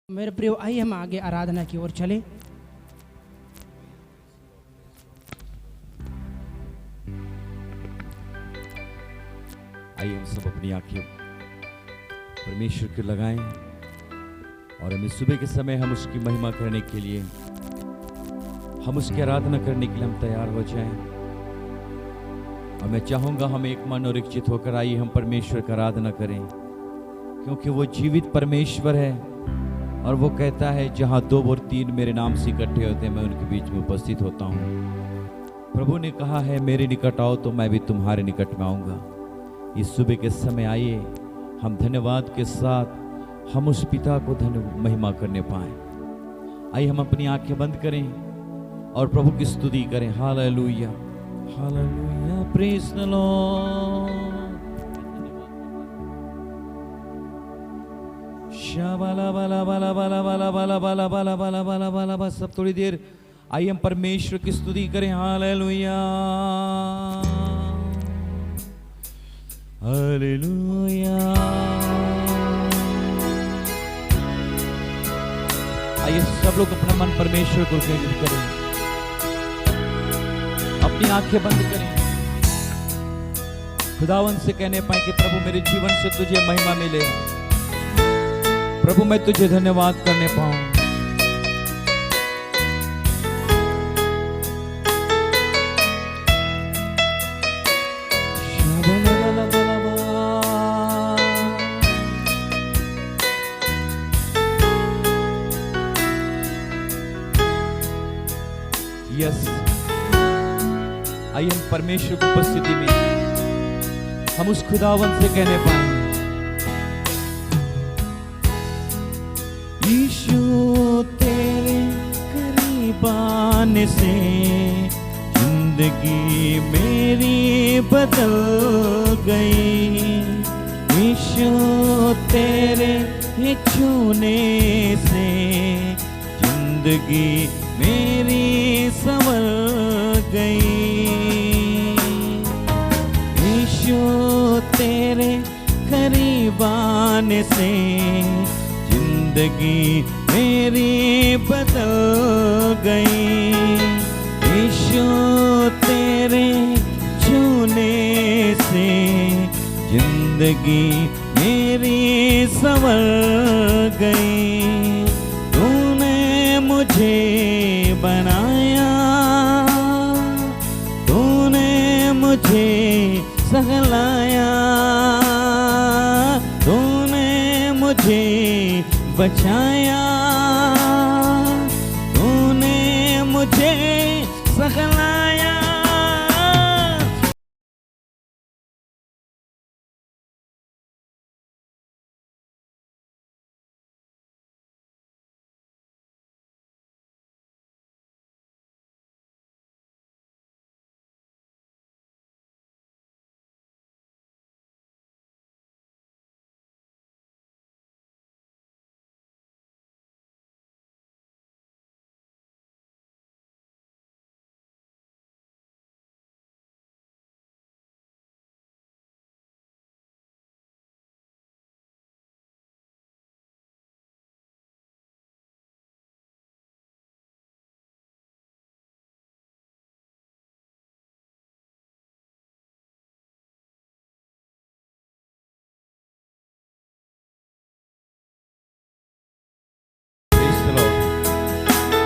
मेरे प्रिय, आइए हम आगे आराधना की ओर चले। आइए हम सब अपनी आंखें परमेश्वर के लगाएं और हमें सुबह के समय हम उसकी महिमा करने के लिए, हम उसकी आराधना करने के लिए हम तैयार हो जाएं। और मैं चाहूंगा हम एक मन और एक चित होकर आइए हम परमेश्वर की आराधना करें, क्योंकि वो जीवित परमेश्वर है और वो कहता है जहां 2 और 3 मेरे नाम से इकट्ठे होते हैं मैं उनके बीच में उपस्थित होता हूं। प्रभु ने कहा है मेरे निकट आओ तो मैं भी तुम्हारे निकट में आऊंगा। इस सुबह के समय आइए हम धन्यवाद के साथ हम उस पिता को महिमा करने पाए। आइए हम अपनी आंखें बंद करें और प्रभु की स्तुति करें। Hallelujah hallelujah, praise the lord. शाबाला बाला बाला बाला बाला बाला बाला बाला बाला बाला बाला बस सब थोड़ी देर आइए हम परमेश्वर की स्तुति करें। Hallelujah hallelujah. आइए सब लोग अपना मन परमेश्वर को केंद्रित करें, अपनी आंखें बंद करें, खुदावन से कहने पाए कि प्रभु मेरे जीवन से तुझे महिमा मिले, प्रभु मैं तुझे धन्यवाद करने पाऊं। यस, आइए हम परमेश्वर की उपस्थिति में हम उस खुदावन से कहने पाए, यीशु तेरे करीब आने से जिंदगी मेरी बदल गई। यीशु तेरे छूने से जिंदगी मेरी संवर गई। यीशु तेरे करीब आने से जिंदगी मेरी बदल गई। यीशु तेरे छूने से जिंदगी मेरी संवर गई। तूने मुझे बनाया, तूने मुझे सहलाया, तूने मुझे बचाया, तूने मुझे सहलाया।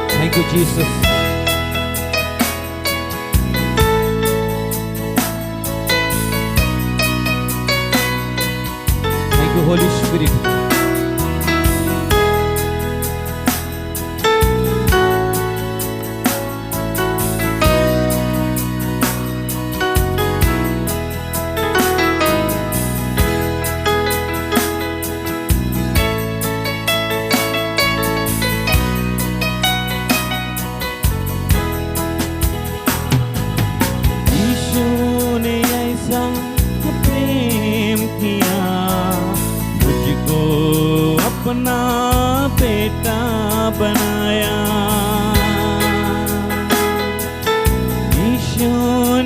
Thank you, Jesus. Thank you, Holy Spirit. अपना बेटा बनाया। यीशु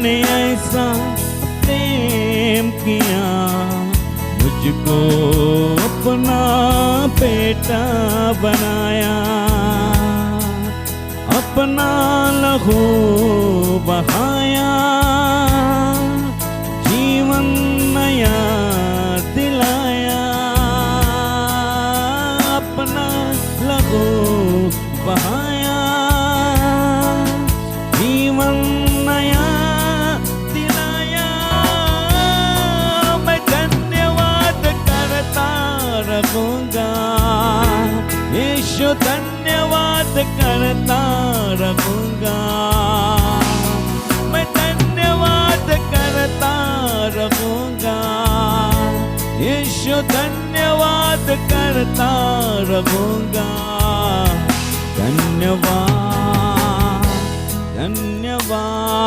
ने ऐसा प्रेम किया, मुझको अपना बेटा बेटा बनाया, अपना लहू बहाया, जीवन नया दिलाया, अपना लहू बहाया, जीवन नया दिलाया। मैं धन्यवाद करता रहूंगा, यीशु धन्यवाद करता रहूंगा, मैं धन्यवाद करता रहूंगा, यीशु धन्यवाद करता रहूंगा। धन्यवाद धन्यवाद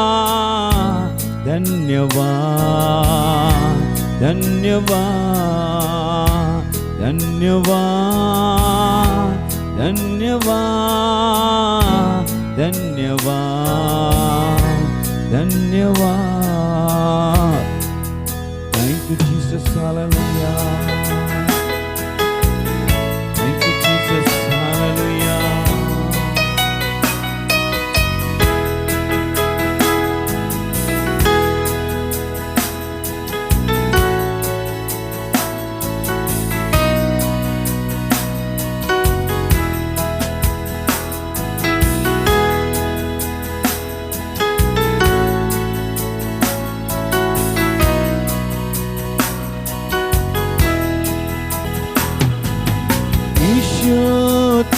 धन्यवाद धन्यवाद धन्यवाद धन्यवाद धन्यवाद धन्यवाद। Thank you Jesus, hallelujah. Thank you Jesus, hallelujah.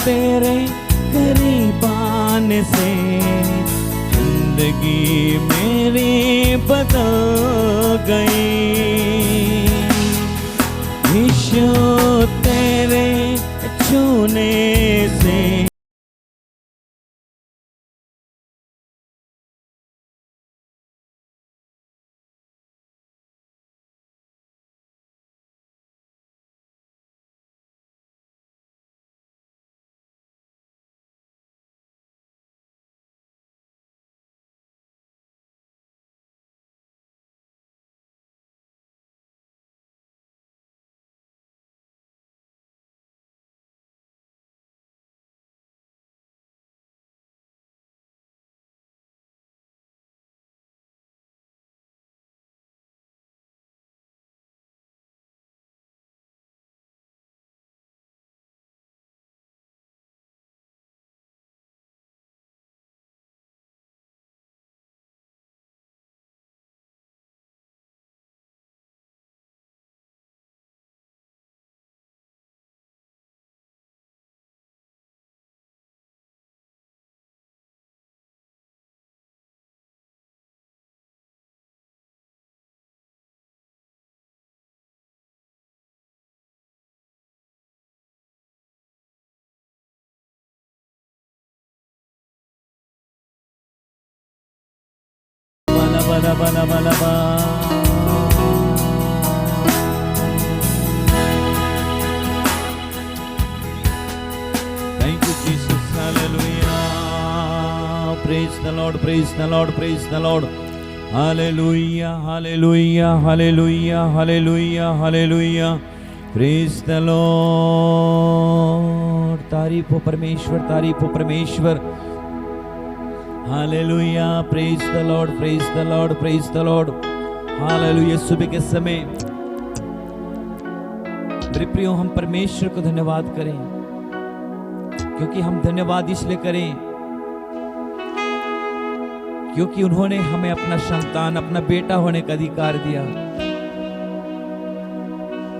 तेरे करीब आने से जिंदगी मेरी बदल गई, यीशु तेरे छूने से bala bala bala bala. Thank you Jesus, hallelujah. Praise the Lord, praise the Lord, praise the Lord. Hallelujah, hallelujah, hallelujah, hallelujah, hallelujah. Praise the Lord. तारीफ हो परमेश्वर, तारीफ हो परमेश्वर. Hallelujah, praise the Lord, praise the Lord, praise the Lord. Hallelujah. सुबह के समय मेरे प्रियो हम परमेश्वर को धन्यवाद करें, क्योंकि हम धन्यवाद इसलिए करें क्योंकि उन्होंने हमें अपना संतान, अपना बेटा होने का अधिकार दिया.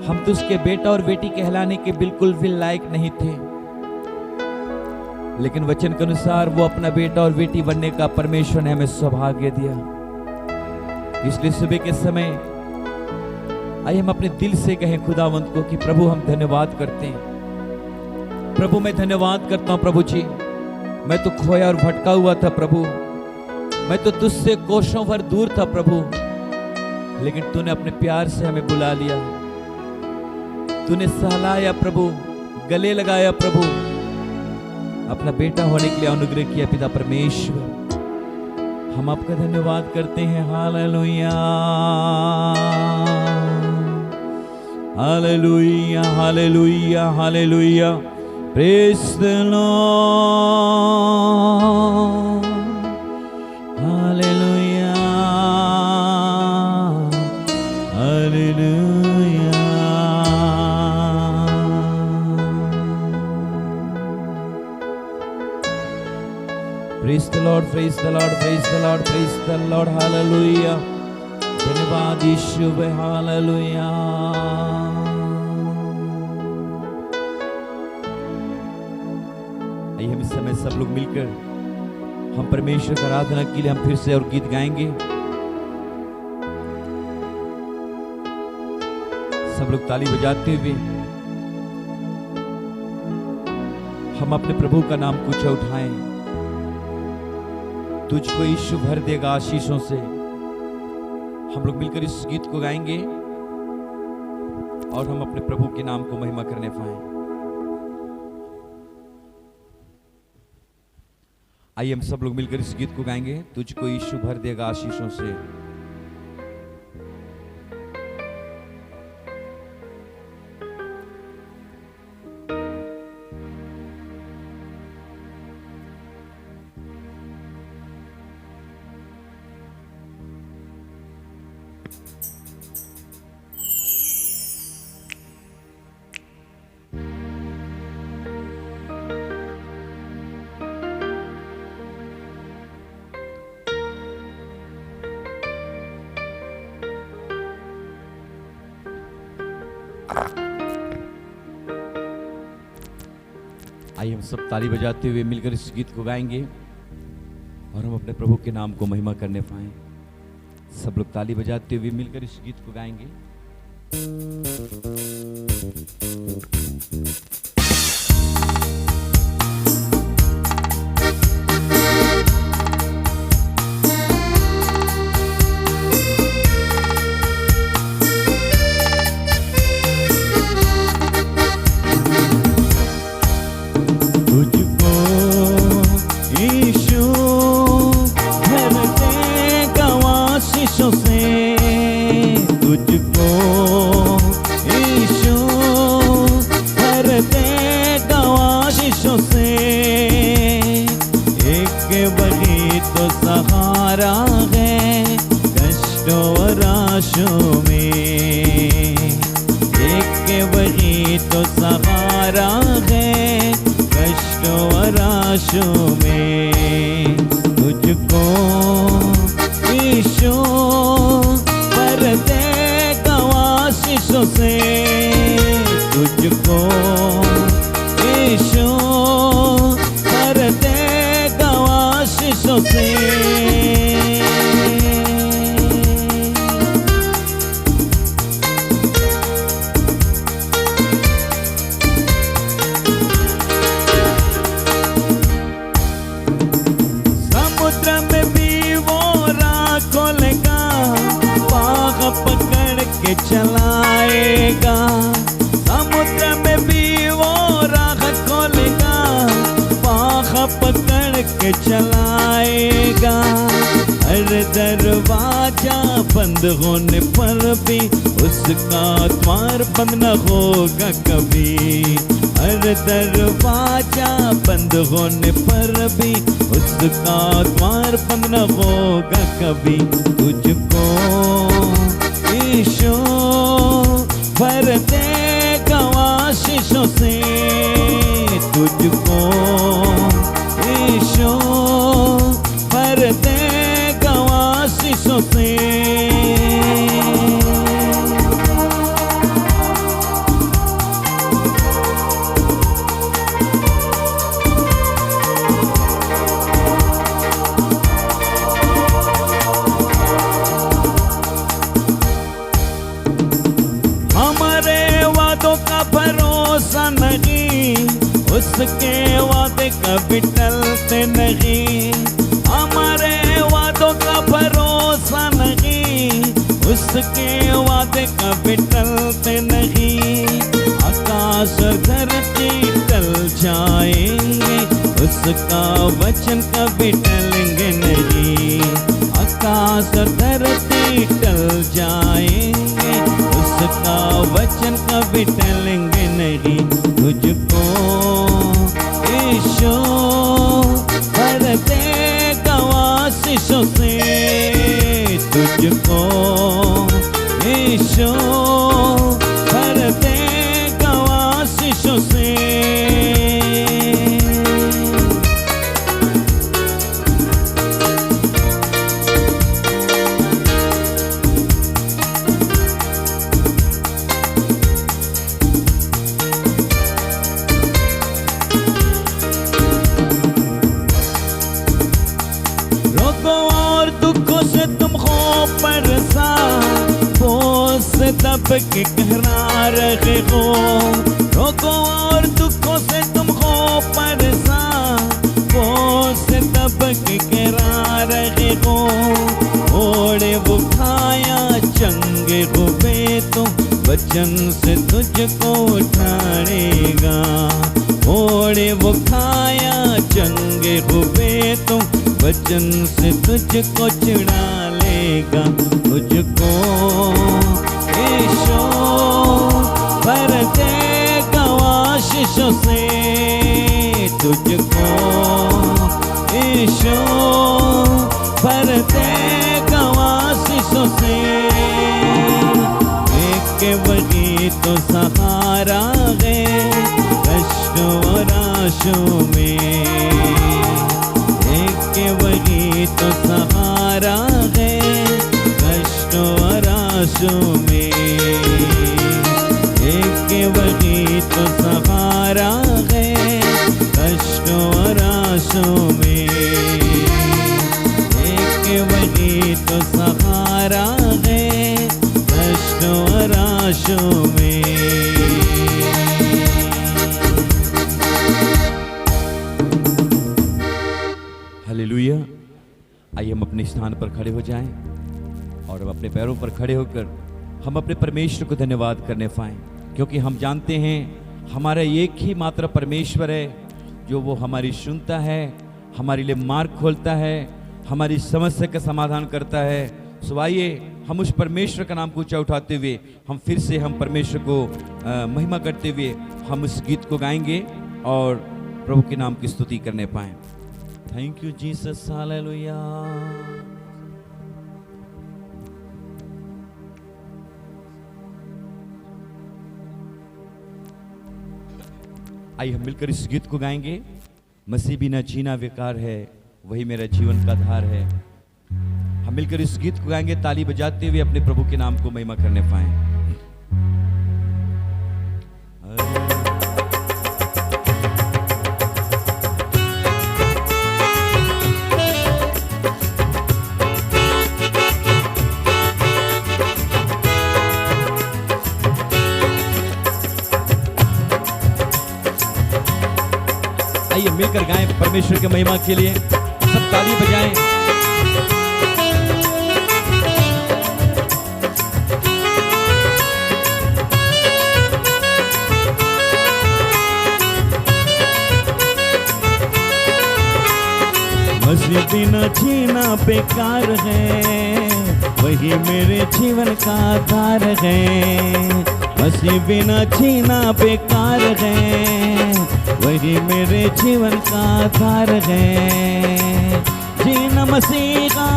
हम तो उसके बेटा और बेटी कहलाने के बिल्कुल भी लायक नहीं थे, लेकिन वचन के अनुसार वो अपना बेटा और बेटी बनने का परमेश्वर ने हमें सौभाग्य दिया. इसलिए सुबह के समय आइए हम अपने दिल से कहें खुदावंत को कि प्रभु हम धन्यवाद करते हैं. प्रभु मैं धन्यवाद करता हूं प्रभु जी, मैं तो खोया और भटका हुआ था प्रभु, मैं तो तुझसे कोसों भर दूर था प्रभु, लेकिन तूने अपने प्यार से हमें बुला लिया, तूने सहलाया प्रभु, गले लगाया प्रभु, अपना बेटा होने के लिए अनुग्रह किया पिता परमेश्वर. हम आपका धन्यवाद करते हैं. Hallelujah Hallelujah, hallelujah, hallelujah. Praise the Lord. Hallelujah, hallelujah. Praise the Lord, praise the Lord, praise the Lord, praise the Lord. Hallelujah. धन्यवाद यीशु, हालेलुया। आइए हम इस समय सब लोग मिलकर हम परमेश्वर की आराधना के लिए हम फिर से और गीत गाएंगे। सब लोग ताली बजाते हुए हम अपने प्रभु का नाम कुछ उठाएं। तुझको यीशु भर देगा आशीषों से। हम लोग मिलकर इस गीत को गाएंगे और हम अपने प्रभु के नाम को महिमा करने पाएं। आइए हम सब लोग मिलकर इस गीत को गाएंगे। तुझको यीशु भर देगा आशीषों से। आइए हम सब ताली बजाते हुए मिलकर इस गीत को गाएंगे और हम अपने प्रभु के नाम को महिमा करने पाएं। सब लोग ताली बजाते हुए मिलकर इस गीत को गाएंगे। बंद होने पर भी उसका द्वार बंद न होगा कभी। हर दरवाजा बंद होने पर भी उसका द्वार बंद न होगा कभी। तुझको यीशु भर देगा आशीषों से। तुझको यीशु भर देगा आशीषों से। उसके वादे कभी टलते नहीं। हमारे वादों का भरोसा नहीं। उसके वादे कभी टलते नहीं। आकाश और धरती टल जाएंगे, उसका वचन कभी टलेंगे नहीं। आकाश और धरती टल जाएंगे, उसका वचन कभी टलेंगे नहीं। तुझको यीशु भर देगा आशीषों से, तुझको यीशु भर देगा आशीषों से। दब के कहरा रहे हो, रोगों और दुखों से तुम हो परेशान, वो से दब के कहरा रहे हो। ओढ़े वो खाया चंगे हुए तो वचन से तुझको उठाएगा। ओढ़े वो खाया चंगे हुए तो वचन से तुझको छुड़ा लेगा। तुझको यीशु भर देगा आशीषों से, तुझको यीशु भर देगा आशीषों से। एक वही तो सहारा है कष्ट और आशों में, एक वही तो सहारा है कष्ट और आशों में। एक वही तो सहारा है कष्ट और आशों में, एक वही तो सहारा है कष्ट और आशों में। हालेलुया। आइए हम अपने स्थान पर खड़े हो जाएं और हम अपने पैरों पर खड़े होकर हम अपने परमेश्वर को धन्यवाद करने पाएं, क्योंकि हम जानते हैं हमारा एक ही मात्र परमेश्वर है जो वो हमारी सुनता है, हमारे लिए मार्ग खोलता है, हमारी समस्या का समाधान करता है। सो आइए हम उस परमेश्वर का नाम को ऊंचा उठाते हुए हम फिर से हम परमेश्वर को महिमा करते हुए हम उस गीत को गाएंगे और प्रभु के नाम की स्तुति करने पाएं। Thank you Jesus, hallelujah. आइए हम मिलकर इस गीत को गाएंगे। मसीह बिना जीना बेकार है, वही मेरा जीवन का आधार है। हम मिलकर इस गीत को गाएंगे ताली बजाते हुए अपने प्रभु के नाम को महिमा करने पाएं। आइए मिलकर गाएं परमेश्वर की महिमा के लिए, सब ताली बजाएं। मसीह बिना जीना बेकार है, वही मेरे जीवन का आधार है। मसीह बिना जीना बेकार है, वही मेरे जीवन का आधार है। जीना मसीह का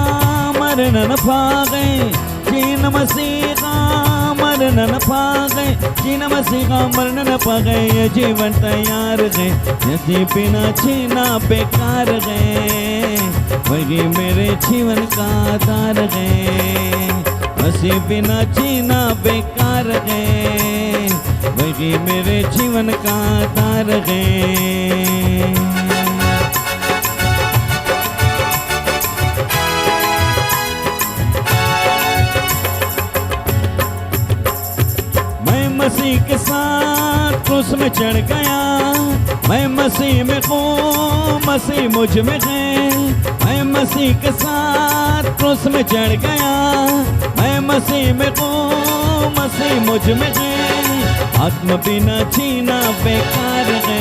मरना न पागे, जीना मसीह का मरना न पागे, जीना मसीह का मरना न पागे, ये जीवन तैयार है। यदि बिना जीना बेकार है, वही मेरे जीवन का आधार है। मसीह बिना जीना बेकार है, वही मेरे जीवन का आधार है। मैं मसीह के साथ क्रूस में चढ़ गया, मैं मसीह में हूँ, मसीह मुझ में है। मैं मसीह के साथ क्रूस में चढ़ गया, मैं मसीह में हूँ, मसीह मुझ में है। आत्मा बिना जीना बेकार है,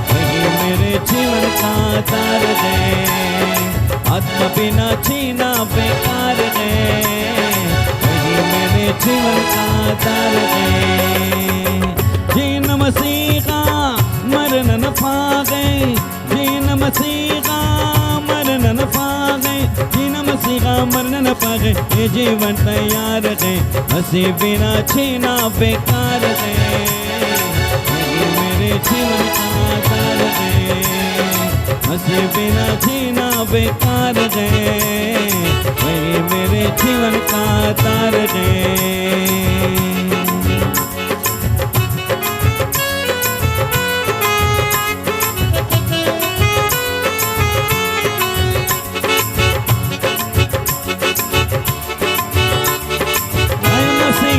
वही मेरे जीवन का आधार है। आत्मा बिना जीना बेकार है, वही वही मेरे जीवन का तार है। जीन मसीह का मरन न पागे, जीन मसीह का मरन न पागे, जीन मसीह का मरन न पागे, ये जीवन तैयार है, मसीह बिना छीना बेकार है, ये मेरे जीवन का तार है, मसीह बिना छीना बेकार है, वही मेरे जीवन का तार है।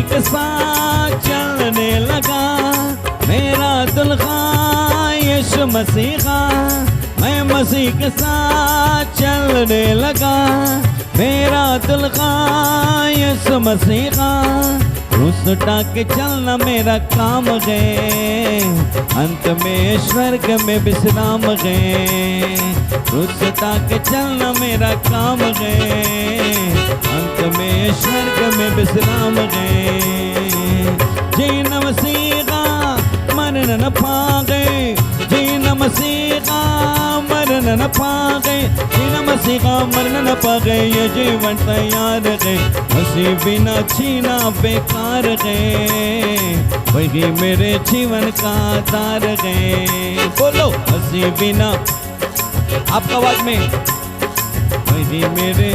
के साथ चलने लगा मेरा दुल्हा यीशु मसीहा, मैं मसीह के साथ चलने लगा मेरा दुल्हा यीशु मसीहा। क्रूस उठा के चलना मेरा काम है, अंत में स्वर्ग में विश्राम है। क्रूस उठा के चलना मेरा काम है, अंत में स्वर्ग में विश्राम है। जीन मसीहा मरन न पागे, जीन मसीहा मरन न पागे, जीन मसीहा मरन न पागे, ये जीवन तैयार है, मसीह बिना छीना बेकार है, वही मेरे जीवन का तार है। बोलो मसीह बिना, आपका आवाज में, वही मेरे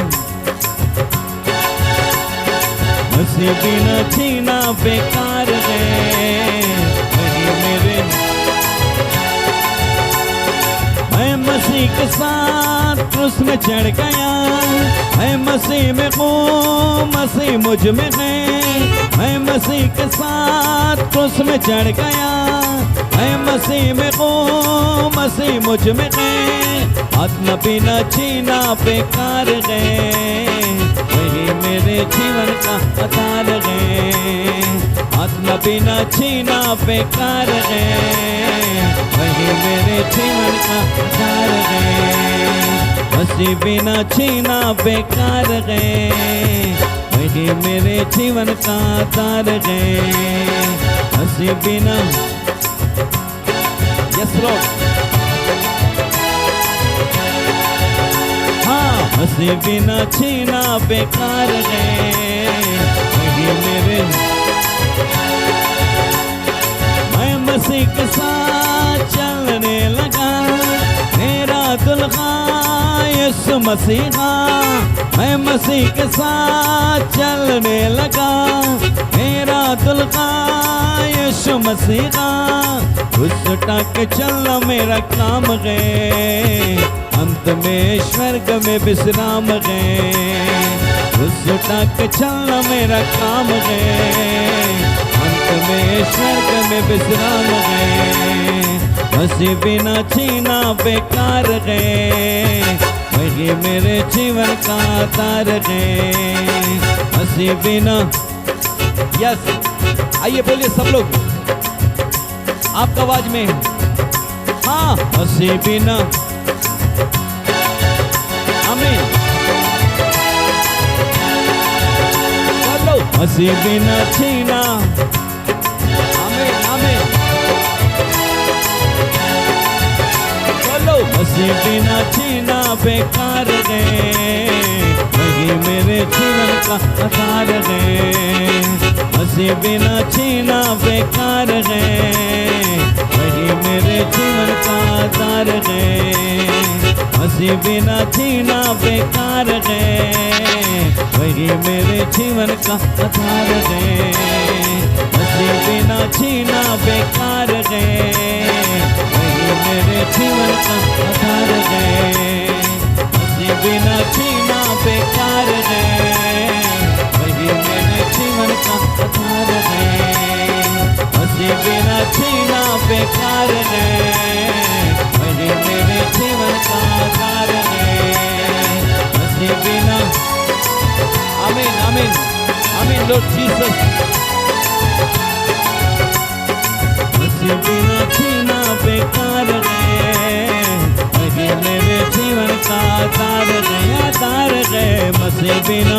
मसीह बिना छीना बेकार है, वही मेरे। मैं मसीह के साथ क्रूस में चढ़ गया, मैं मसीह में हूँ, मसीह मुझ में है, मैं मसीह के साथ क्रूस में चढ़ गया, मैं मसीह में हूँ, मसीह मुझ में है, आत्मा बिना छीना बेकार है, वही मेरे जीवन का आधार है। आत्मा बिना छीना बेकार है, वही मेरे जीवन का आधार है। मसीह बिना छीना बेकार है, वही मेरे जीवन का आधार है। मसीह बिना, यस लॉर्ड, मसीह बिना छीना बेकार है, वही मेरे। मैं मसीह के साथ चलने लगा मेरा दुल्हा यीशु मसीहा, मैं मसीह के साथ चलने लगा मेरा दुल्हा यीशु मसीहा। उस उठा के चलना मेरा काम है, अंत में स्वर्ग में विश्राम है। उस उठा के चलना मेरा काम है, अंत में स्वर्ग में विश्राम है। मसीह बिना छीना बेकार है, वही मेरे जीवन का आधार है। मसीह बिना, यस, आइए बोलिए सब लोग आपका आवाज में, हाँ। मसीह बिना, आमीन। चलो मसीह बिना छीना, आमीन आमीन। चलो मसीह बिना छीना बेकार है, वही मेरे जीवन का आधार है। मसीह बिना छीना बेकार है, वही मेरे जीवन का आधार है। मसीह बिना छीना बेकार है, वही मेरे जीवन का आधार है। मसीह बिना छीना बेकार है, वही मेरे जीवन का आधार है। मसीह बिना छीना बेकार है, वही मेरे जीवन का आधार है। मसीह बिना छीना बेकार है, वही मेरे जीवन का आधार है। मसीह बिना, आमीन आमीन आमीन लॉर्ड जीसस। मसीह बिना छीना बेकार है, वही मेरे जीवन का आधार है, आधार है। मसीह बिना,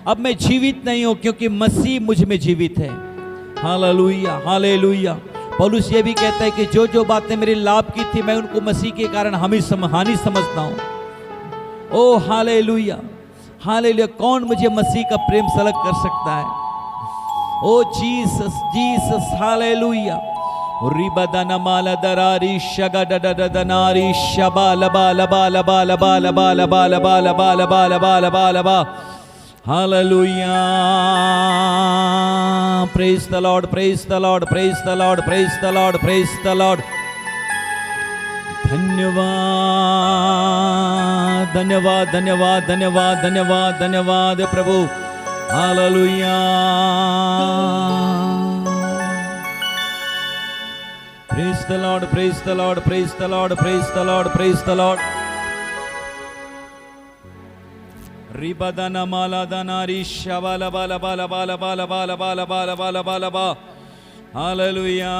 अब मैं जीवित नहीं हूं क्योंकि मसीह मुझ में जीवित है। Hallelujah, hallelujah. पौलुस ये भी कहता है कि जो जो बातें मेरे लाभ की थी मैं उनको मसीह के कारण हानि समझता हूं। ओ हालेलुया, हालेलुया। कौन मुझे मसीह का प्रेम सलग कर सकता है? ओ जीसस, जीसस, हालेलुया। रिबदना माला दरारी शगदददनारी शबाला बाला बाला बाला बाला बाला बाला बाला बाला बाला बाला बाला बा। Hallelujah. Praise the Lord, praise the Lord, praise the Lord, praise the Lord, praise the Lord. धन्यवाद, धन्यवाद, धन्यवाद, धन्यवाद, धन्यवाद, धन्यवाद प्रभु। Hallelujah. Praise the Lord, praise the Lord, praise the Lord, praise the Lord, praise the Lord. Ribadana mala danari shabala bala bala bala bala bala bala bala bala bala ba. Hallelujah.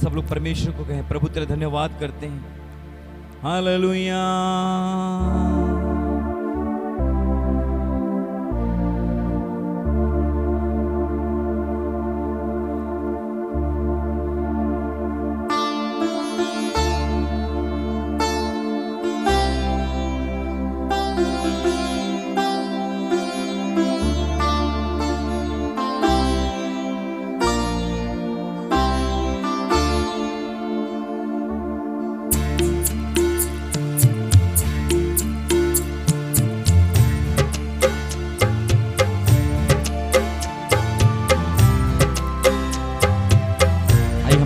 सब लोग परमेश्वर को कहें, प्रभु तेरा धन्यवाद करते हैं। Hallelujah.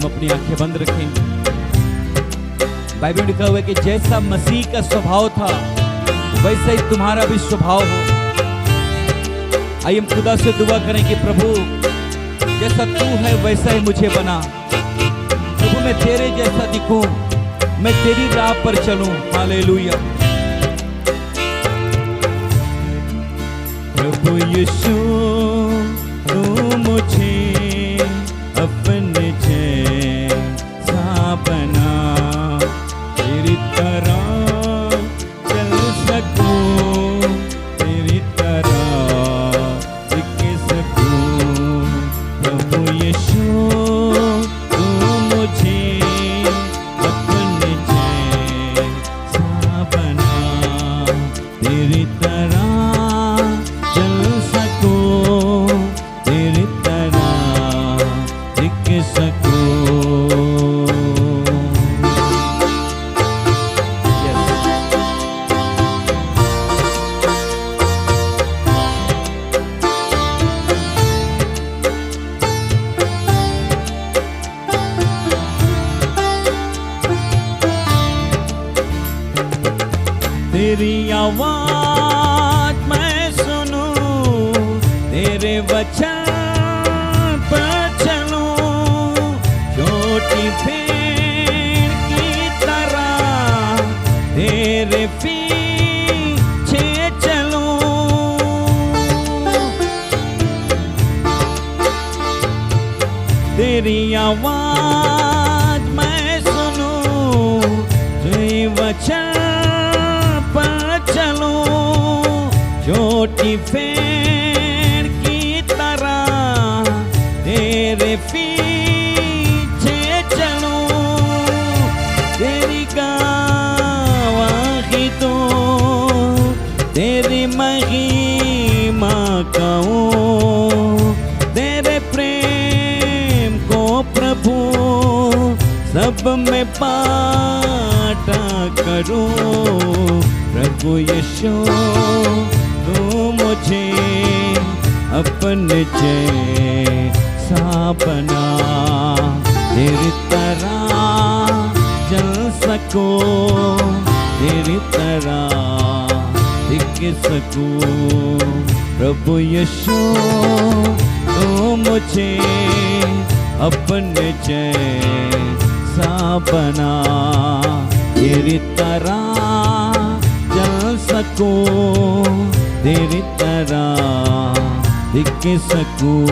अपनी आंखें बंद रखें। बाइबल में लिखा हुआ है कि जैसा मसीह का स्वभाव था वैसा ही तुम्हारा भी स्वभाव हो। आइए हम खुदा से दुआ करें कि प्रभु जैसा तू है वैसा ही मुझे बना। प्रभु मैं तेरे जैसा दिखूं, मैं तेरी राह पर चलूं। हालेलुया। प्रभु यीशु तू मुझे अपने जैसा बना, तेरी तरह चल सकूं, तेरी तरह दिख सकूं। प्रभु यीशु तू मुझे अपने जैसा बना, तेरी तरह चल सकूं, तेरी तरह दिख सकूं। तेरी आवाज मैं सुनूं, तेरे वचन पर चलूं, छोटी भेड़ की तरह तेरे पीछे चलूं। तेरी आवाज मैं सुनूं, तेरे वचन छोटी भेड़ की तरह तेरे पीछे चलूं। तेरी गवाही दूं, तेरी महिमा गाऊं, तेरे प्रेम को प्रभु सब में बांटा करूं। प्रभु यीशु तू मुझे अपने जैसा बना, तेरी तरह चल सकूं, तेरी तरह दिख सकूं। प्रभु यीशु तू मुझे अपने जैसा बना, तेरी तरह चल सकूं, तेरी तरह दिख सकूं।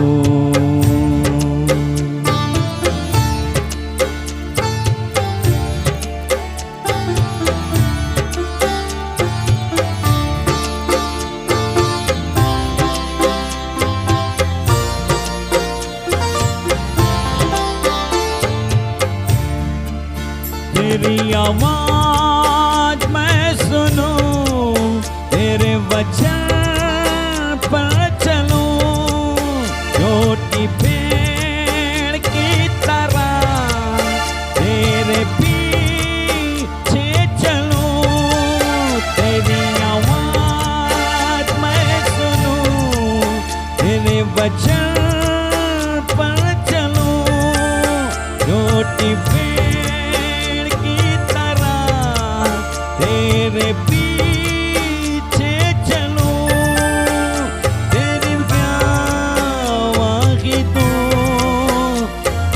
आवाज मैं सुनूं, तेरे वचन पर चलूं, छोटी भेड़ की तरह तेरे पीछे चलूं, तेरी आवाज मैं सुनूं, तेरे वचन पर चलूं, छोटी भेड़ की तरह तेरे पीछे चलूं, तेरी गवाही दूं,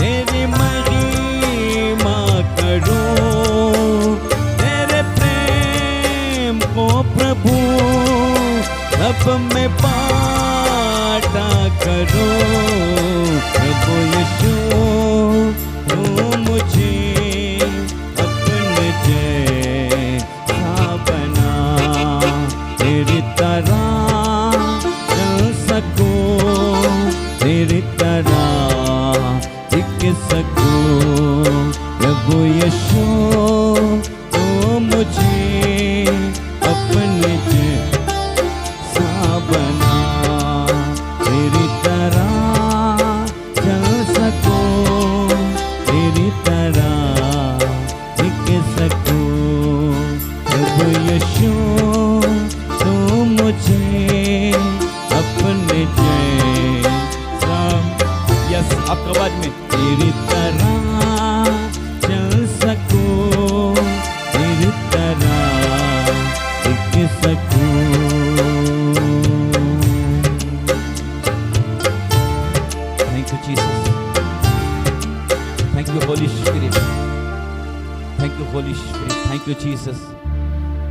तेरी महिमा करूं, तेरे प्रेम को प्रभु सब में बांटा करूं। प्रभु यीशु तू मुझे अपने जैसा बना, तेरी तरह चल सकूं, तेरी तरह दिख सकूं। प्रभु यीशु तू मुझे अपने जैसा बना, तेरी तरह चल सकूं, तेरी तरह दिख सकूं। प्रभु यीशु तू मुझे अपने जैसा, यस आपका आवाज में, तेरी तरह चल सकूं, तेरी तरह दिख सकूं। Thank you, Jesus. Thank you, Holy Spirit. Thank you, Holy Spirit. Thank you, Jesus.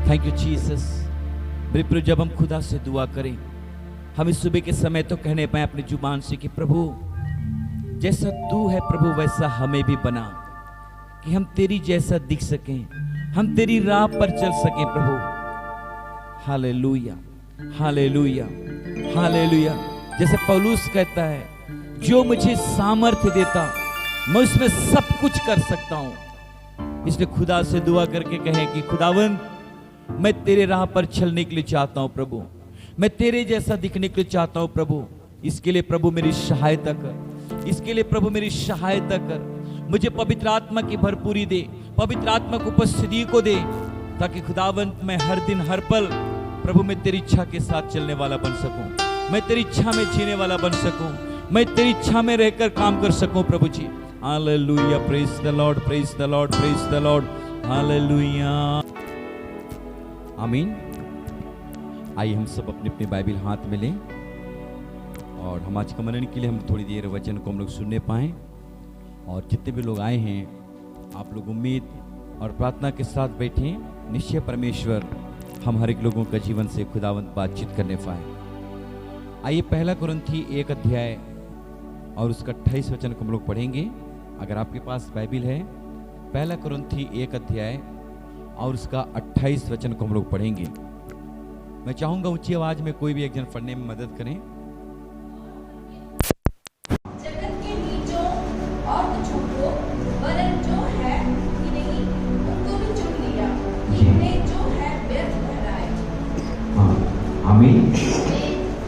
Thank you, Jesus. मेरे प्रिय, जब हम खुदा से दुआ करें, हम इस सुबह के समय तो कहने पाए अपनी जुबान से कि प्रभु जैसा तू है प्रभु वैसा हमें भी बना, कि हम तेरी जैसा दिख सकें, हम तेरी राह पर चल सकें प्रभु। Hallelujah, hallelujah, hallelujah. जैसे पौलुस कहता है, जो मुझे सामर्थ्य देता मैं उसमें सब कुछ कर सकता हूं। इसलिए खुदा से दुआ करके कहें कि खुदावंद मैं तेरे राह पर चलने के लिए चाहता हूं प्रभु, मैं तेरे जैसा दिखने के लिए चाहता हूं प्रभु। इसके लिए प्रभु मेरी सहायता कर, इसके लिए प्रभु मेरी सहायता कर। मुझे पवित्र आत्मा की भरपूरी दे, पवित्र आत्मा की उपस्थिति को दे, ताकि खुदावंत मैं हर दिन हर पल प्रभु मैं तेरी इच्छा के साथ चलने वाला बन सकूं, मैं तेरी इच्छा में जीने वाला बन सकूं, मैं तेरी इच्छा में रहकर काम कर सकूं प्रभु जी। Hallelujah, praise the Lord, praise the Lord, praise the lord, hallelujah, आमीन। आइए हम सब अपनी अपनी बाइबल हाथ में लें और हम आज का मनन के लिए हम थोड़ी देर वचन को हम लोग सुनने पाएं। और जितने भी लोग आए हैं आप लोग उम्मीद और प्रार्थना के साथ बैठें, निश्चय परमेश्वर हम हर एक लोगों का जीवन से खुदावंत बातचीत करने पाए। आइए पहला कुरिन्थी 1 अध्याय और उसका 28 वचन को हम लोग पढ़ेंगे। अगर आपके पास बाइबल है, पहला कुरिन्थी 1 अध्याय और उसका 28 वचन को हम लोग पढ़ेंगे। मैं चाहूंगा ऊंची आवाज में कोई भी एक जन पढ़ने में मदद करें। जगत के नीचों और तुच्छों को वरन जो है कि नहीं उनको भी चुन लिया, कि उन्हें जो है व्यर्थ ठहराए। आमीन,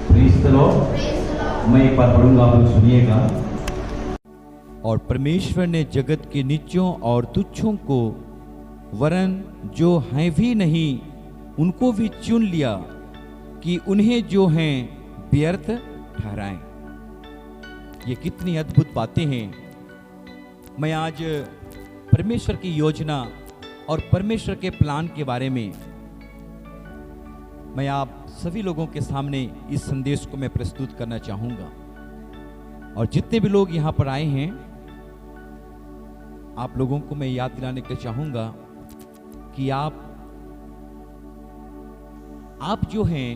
प्रेज द लॉर्ड। मैं एक बार पढ़ूंगा, आप लोग सुनिएगा। और परमेश्वर ने जगत के नीचों और तुच्छों को वरन जो हैं भी नहीं उनको भी चुन लिया, कि उन्हें जो हैं व्यर्थ ठहराएं। ये कितनी अद्भुत बातें हैं। मैं आज परमेश्वर की योजना और परमेश्वर के प्लान के बारे में मैं आप सभी लोगों के सामने इस संदेश को मैं प्रस्तुत करना चाहूंगा। और जितने भी लोग यहां पर आए हैं, आप लोगों को मैं याद दिलाने के चाहूंगा कि आप जो हैं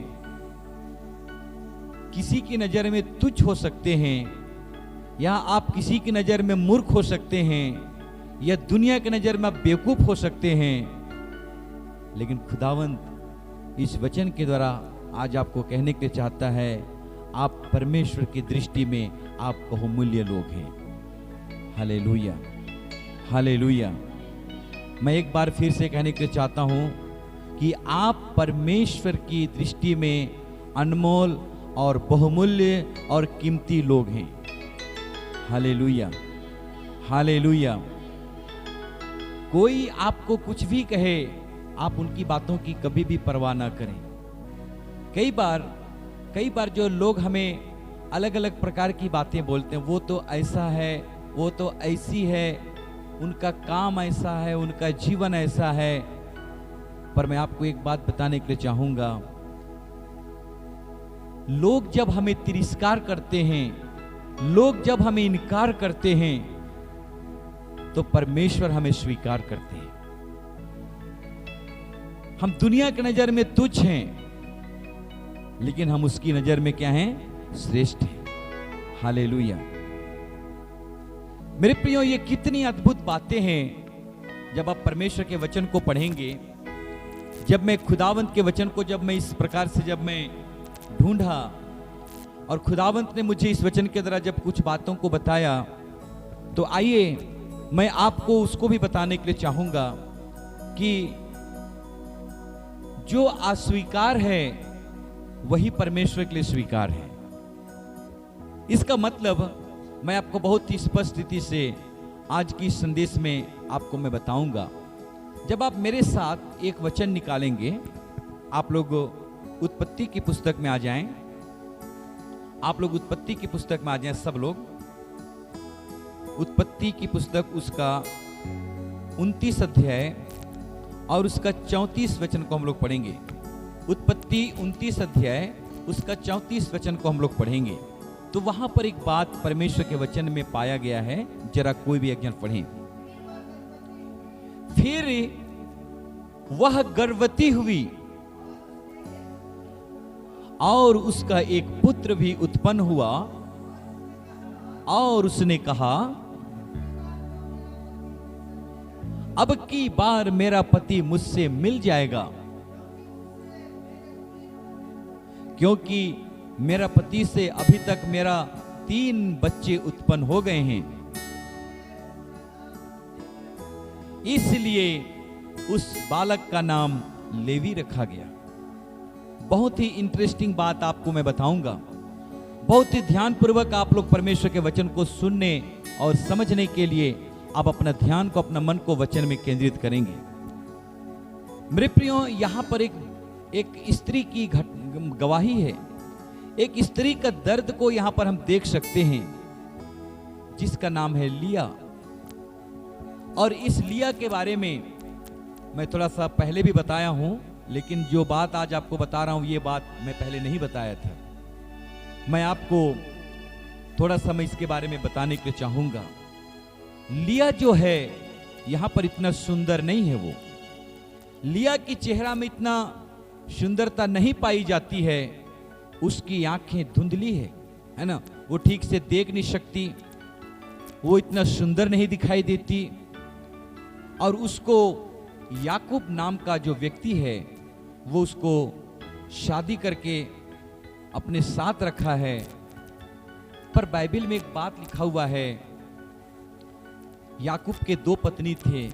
किसी की नजर में तुच्छ हो सकते हैं, या आप किसी की नजर में मूर्ख हो सकते हैं, या दुनिया की नजर में आप बेवकूफ हो सकते हैं, लेकिन खुदावंत इस वचन के द्वारा आज आपको कहने के लिए चाहता है, आप परमेश्वर की दृष्टि में आप बहुमूल्य लोग हैं। Hallelujah, hallelujah. मैं एक बार फिर से कहने के लिए चाहता हूं कि आप परमेश्वर की दृष्टि में अनमोल और बहुमूल्य और कीमती लोग हैं। Hallelujah, hallelujah. कोई आपको कुछ भी कहे, आप उनकी बातों की कभी भी परवाह ना करें। कई बार जो लोग हमें अलग अलग प्रकार की बातें बोलते हैं, वो तो ऐसा है, वो तो ऐसी है, उनका काम ऐसा है, उनका जीवन ऐसा है। पर मैं आपको एक बात बताने के लिए चाहूंगा, लोग जब हमें तिरस्कार करते हैं, लोग जब हमें इनकार करते हैं, तो परमेश्वर हमें स्वीकार करते हैं। हम दुनिया की नजर में तुच्छ हैं, लेकिन हम उसकी नजर में क्या हैं? श्रेष्ठ हैं। हालेलुया। मेरे प्रियो, ये कितनी अद्भुत बातें हैं जब आप परमेश्वर के वचन को पढ़ेंगे। जब मैं खुदावंत के वचन को जब मैं इस प्रकार से जब मैं ढूंढा और खुदावंत ने मुझे इस वचन के द्वारा जब कुछ बातों को बताया, तो आइए मैं आपको उसको भी बताने के लिए चाहूंगा कि जो अस्वीकार है वही परमेश्वर के लिए स्वीकार है। इसका मतलब मैं आपको बहुत ही स्पष्ट रीति से आज की इस संदेश में आपको मैं बताऊंगा। जब आप मेरे साथ एक वचन निकालेंगे, आप लोग उत्पत्ति की पुस्तक में आ जाएं। आप लोग उत्पत्ति की पुस्तक में आ जाएं, सब लोग उत्पत्ति की पुस्तक उसका 29 अध्याय और उसका 34 वचन को हम लोग पढ़ेंगे। उत्पत्ति 29 अध्याय उसका 34 वचन को हम लोग पढ़ेंगे। तो वहां पर एक बात परमेश्वर के वचन में पाया गया है, जरा कोई भी अज्ञान पढ़ें। फिर वह गर्भवती हुई और उसका एक पुत्र भी उत्पन्न हुआ और उसने कहा, अब की बार मेरा पति मुझसे मिल जाएगा, क्योंकि मेरा पति से अभी तक मेरा 3 बच्चे उत्पन्न हो गए हैं। इसलिए उस बालक का नाम लेवी रखा गया। बहुत ही इंटरेस्टिंग बात आपको मैं बताऊंगा। बहुत ही ध्यानपूर्वक आप लोग परमेश्वर के वचन को सुनने और समझने के लिए आप अपना ध्यान को, अपना मन को वचन में केंद्रित करेंगे। मेरे प्रियो, यहां पर एक स्त्री की गवाही है। एक स्त्री का दर्द को यहां पर हम देख सकते हैं, जिसका नाम है लिया। और इस लिया के बारे में मैं थोड़ा सा पहले भी बताया हूं, लेकिन जो बात आज आपको बता रहा हूं, ये बात मैं पहले नहीं बताया था। मैं आपको थोड़ा सा मैं इसके बारे में बताने के लिए चाहूंगा। लिया जो है यहां पर इतना सुंदर नहीं है। वो लिया की चेहरा में इतना सुंदरता नहीं पाई जाती है। उसकी आंखें धुंधली है ना, वो ठीक से देख नहीं सकती, वो इतना सुंदर नहीं दिखाई देती। और उसको याकूब नाम का जो व्यक्ति है, वो उसको शादी करके अपने साथ रखा है। पर बाइबल में एक बात लिखा हुआ है, याकूब के 2 पत्नी थे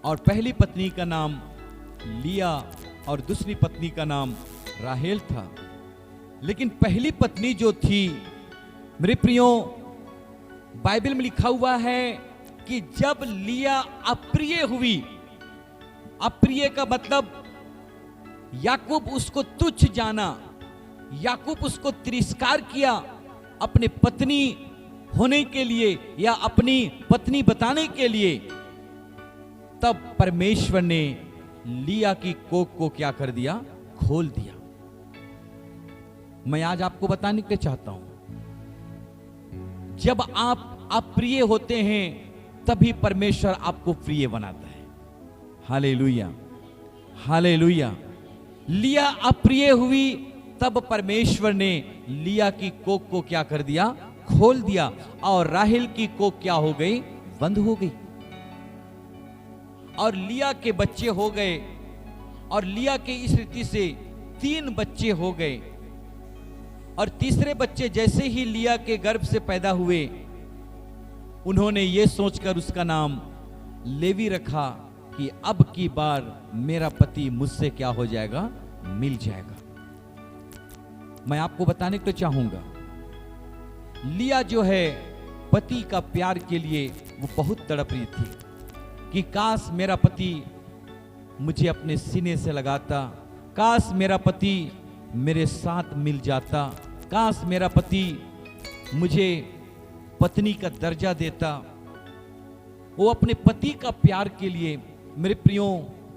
और पहली पत्नी का नाम लिया और दूसरी पत्नी का नाम राहेल था। लेकिन पहली पत्नी जो थी, मेरे प्रियो, बाइबल में लिखा हुआ है कि जब लिया अप्रिय हुई, अप्रिय का मतलब याकूब उसको तुच्छ जाना, याकूब उसको तिरस्कार किया अपने पत्नी होने के लिए या अपनी पत्नी बताने के लिए, तब परमेश्वर ने लिया की कोख को क्या कर दिया? खोल दिया। मैं आज आपको बताने के लिए चाहता हूं, जब आप अप्रिय होते हैं तभी परमेश्वर आपको प्रिय बनाता है। Hallelujah, hallelujah. लिया अप्रिय हुई, तब परमेश्वर ने लिया की कोख को क्या कर दिया? खोल दिया। और राहेल की कोख क्या हो गई? बंद हो गई। और लिया के बच्चे हो गए, और लिया के इस रीति से 3 बच्चे हो गए। और तीसरे बच्चे जैसे ही लिया के गर्भ से पैदा हुए, उन्होंने ये सोचकर उसका नाम लेवी रखा कि अब की बार मेरा पति मुझसे क्या हो जाएगा, मिल जाएगा। मैं आपको बताने को चाहूंगा, लिया जो है पति का प्यार के लिए वो बहुत तड़प रही थी कि काश मेरा पति मुझे अपने सीने से लगाता, काश मेरा पति मेरे साथ मिल जाता, काश मेरा पति मुझे पत्नी का दर्जा देता। वो अपने पति का प्यार के लिए मेरे प्रियों